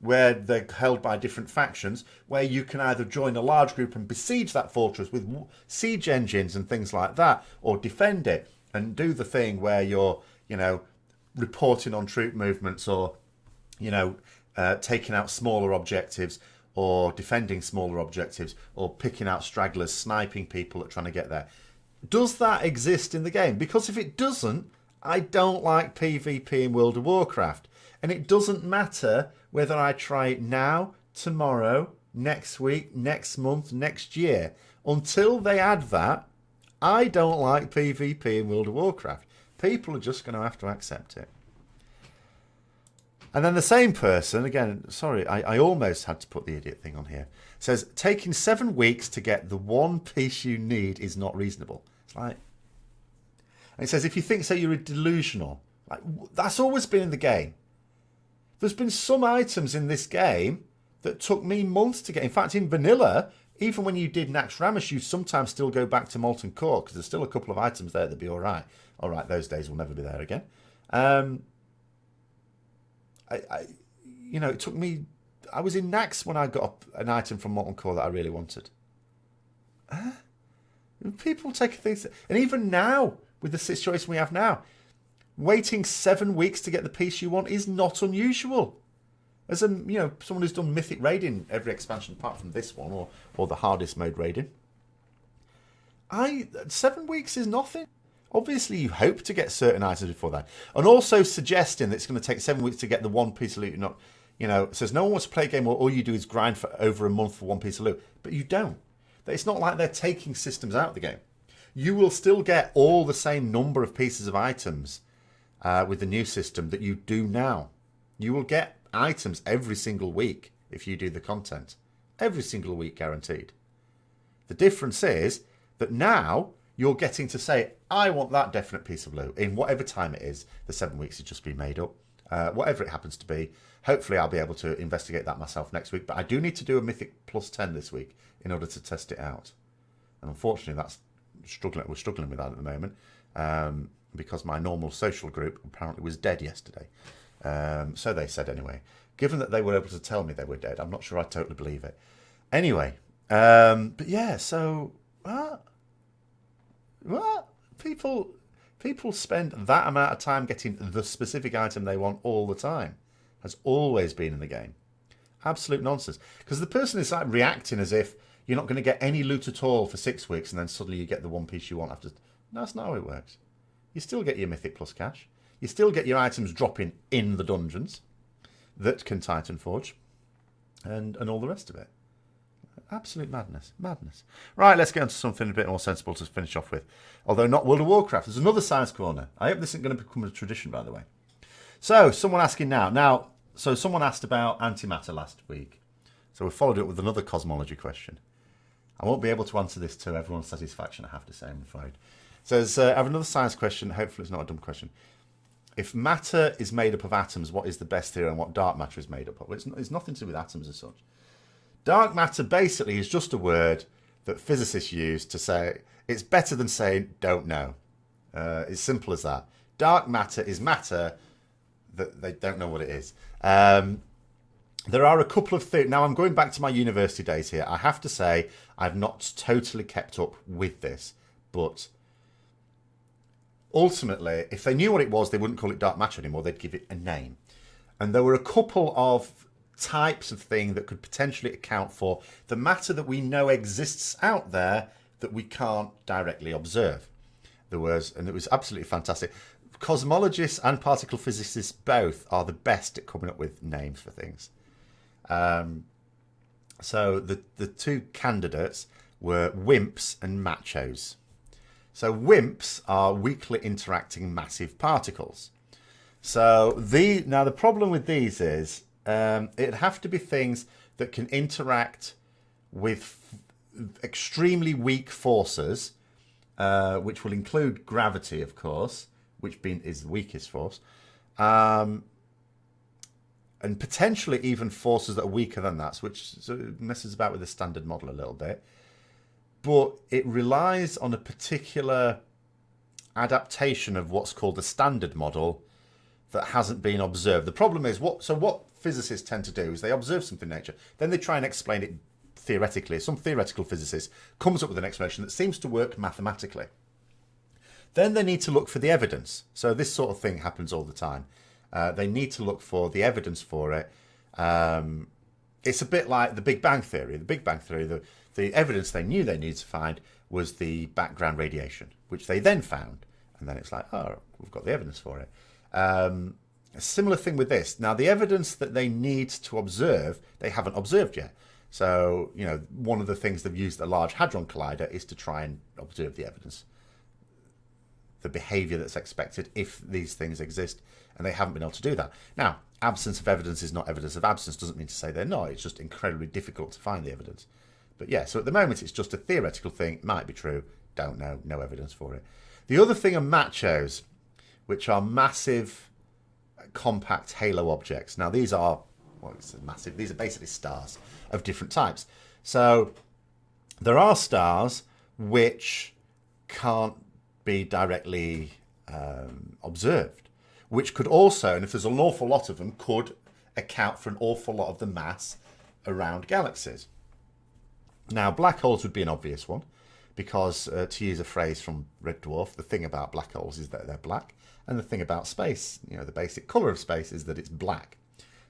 where they're held by different factions, where you can either join a large group and besiege that fortress with siege engines and things like that, or defend it and do the thing where you're, reporting on troop movements or, taking out smaller objectives, or defending smaller objectives, or picking out stragglers, sniping people that are trying to get there. Does that exist in the game? Because if it doesn't, I don't like PvP in World of Warcraft. And it doesn't matter whether I try it now, tomorrow, next week, next month, next year. Until they add that, I don't like PvP in World of Warcraft. People are just going to have to accept it. And then the same person, again, sorry, I almost had to put the idiot thing on here, says, taking 7 weeks to get the one piece you need is not reasonable. It's like, and it says, if you think so, you're delusional. Like, that's always been in the game. There's been some items in this game that took me months to get. In fact, in vanilla, even when you did Nax Ramus, you sometimes still go back to Molten Core, because there's still a couple of items there that'd be all right. All right, those days will never be there again. It took me... I was in Nax when I got an item from Molten Core that I really wanted. People take things... And even now, with the situation we have now, waiting 7 weeks to get the piece you want is not unusual. As someone who's done Mythic raiding every expansion apart from this one, or the hardest mode raiding, 7 weeks is nothing. Obviously, you hope to get certain items before that. And also suggesting that it's going to take 7 weeks to get the one piece of loot. It says no one wants to play a game where all you do is grind for over a month for one piece of loot. But you don't. It's not like they're taking systems out of the game. You will still get all the same number of pieces of items with the new system that you do now. You will get items every single week if you do the content. Every single week, guaranteed. The difference is that now you're getting to say, I want that definite piece of loot in whatever time it is. The 7 weeks has just been made up. Whatever it happens to be. Hopefully I'll be able to investigate that myself next week. But I do need to do a Mythic plus 10 this week in order to test it out. And unfortunately, we're struggling with that at the moment. Because my normal social group apparently was dead yesterday. So they said anyway. Given that they were able to tell me they were dead, I'm not sure I totally believe it. Anyway. But yeah, so... What? People spend that amount of time getting the specific item they want all the time. Has always been in the game. Absolute nonsense. Because the person is like reacting as if you're not going to get any loot at all for 6 weeks and then suddenly you get the one piece you want after... No, that's not how it works. You still get your Mythic plus cash. You still get your items dropping in the dungeons that can Titan Forge. And all the rest of it. Absolute madness. Madness. Right, let's get on to something a bit more sensible to finish off with. Although not World of Warcraft. There's another science corner. I hope this isn't going to become a tradition, by the way. So, someone asking now. So someone asked about antimatter last week. So we followed it with another cosmology question. I won't be able to answer this to everyone's satisfaction, I have to say, I'm afraid. Says, I have another science question. Hopefully it's not a dumb question. If matter is made up of atoms, what is the best theory on what dark matter is made up of? It's nothing to do with atoms as such. Dark matter basically is just a word that physicists use to say it's better than saying don't know. It's simple as that. Dark matter is matter that they don't know what it is. There are a couple of things. Now I'm going back to my university days here. I have to say I've not totally kept up with this, but ultimately, if they knew what it was, they wouldn't call it dark matter anymore. They'd give it a name. And there were a couple of types of thing that could potentially account for the matter that we know exists out there that we can't directly observe. And it was absolutely fantastic. Cosmologists and particle physicists both are the best at coming up with names for things. So the two candidates were WIMPs and machos. So WIMPs are weakly interacting massive particles. So now the problem with these is it'd have to be things that can interact with extremely weak forces, which will include gravity, of course, which is the weakest force, and potentially even forces that are weaker than that, which sort of messes about with the standard model a little bit. But it relies on a particular adaptation of what's called the standard model that hasn't been observed. The problem is, what physicists tend to do is they observe something in nature, then they try and explain it theoretically. Some theoretical physicist comes up with an explanation that seems to work mathematically. Then they need to look for the evidence. So this sort of thing happens all the time. They need to look for the evidence for it. It's a bit like the Big Bang Theory. The Big Bang Theory, the evidence they knew they needed to find was the background radiation, which they then found. And then it's like, oh, we've got the evidence for it. A similar thing with this. Now, the evidence that they need to observe, they haven't observed yet. So, one of the things they've used the Large Hadron Collider is to try and observe the evidence, the behavior that's expected if these things exist, and they haven't been able to do that. Now, absence of evidence is not evidence of absence. Doesn't mean to say they're not. It's just incredibly difficult to find the evidence. But yeah, so at the moment it's just a theoretical thing. It might be true. Don't know. No evidence for it. The other thing are machos, which are massive, compact halo objects. Now these are, it's massive. These are basically stars of different types. So there are stars which can't be directly observed, which could also, and if there's an awful lot of them, could account for an awful lot of the mass around galaxies. Now, black holes would be an obvious one, because to use a phrase from Red Dwarf, the thing about black holes is that they're black, and the thing about space, the basic colour of space is that it's black.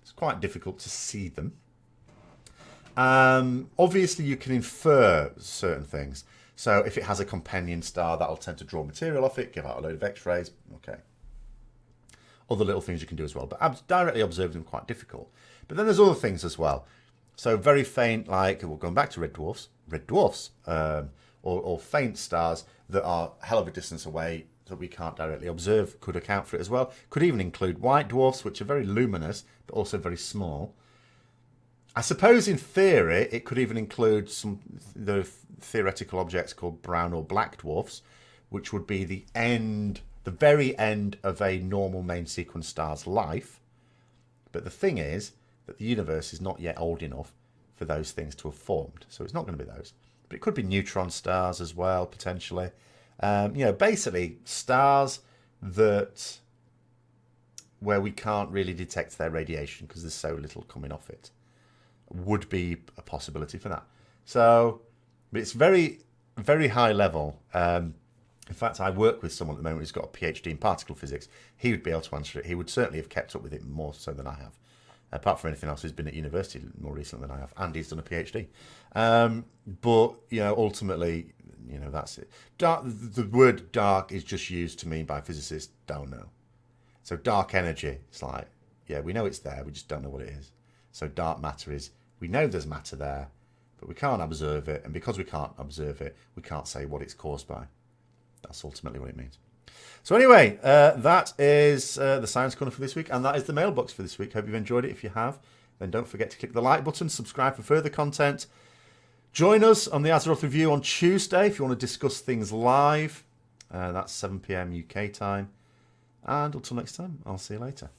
It's quite difficult to see them. Obviously, you can infer certain things. So if it has a companion star, that'll tend to draw material off it, give out a load of X-rays. Okay. Other little things you can do as well, but directly observing them quite difficult. But then there's other things as well. So very faint, like, we're going back to red dwarfs, or faint stars that are a hell of a distance away that we can't directly observe could account for it as well. Could even include white dwarfs, which are very luminous, but also very small. I suppose in theory, it could even include the theoretical objects called brown or black dwarfs, which would be the very end of a normal main sequence star's life. But the thing is that the universe is not yet old enough for those things to have formed. So it's not going to be those. But it could be neutron stars as well, potentially. Basically stars where we can't really detect their radiation because there's so little coming off it, would be a possibility for that. So, but it's very, very high level. In fact, I work with someone at the moment who's got a PhD in particle physics. He would be able to answer it. He would certainly have kept up with it more so than I have. Apart from anything else, he's been at university more recently than I have, and he's done a PhD. But ultimately, that's it. The word dark is just used to mean by physicists don't know. So dark energy, it's like, yeah, we know it's there, we just don't know what it is. So dark matter is, we know there's matter there, but we can't observe it, and because we can't observe it, we can't say what it's caused by. That's ultimately what it means. So anyway, that is the Science Corner for this week, and that is the Mailbox for this week. Hope you've enjoyed it. If you have, then don't forget to click the like button, subscribe for further content. Join us on the Azeroth Review on Tuesday if you want to discuss things live. That's 7 PM UK time. And until next time, I'll see you later.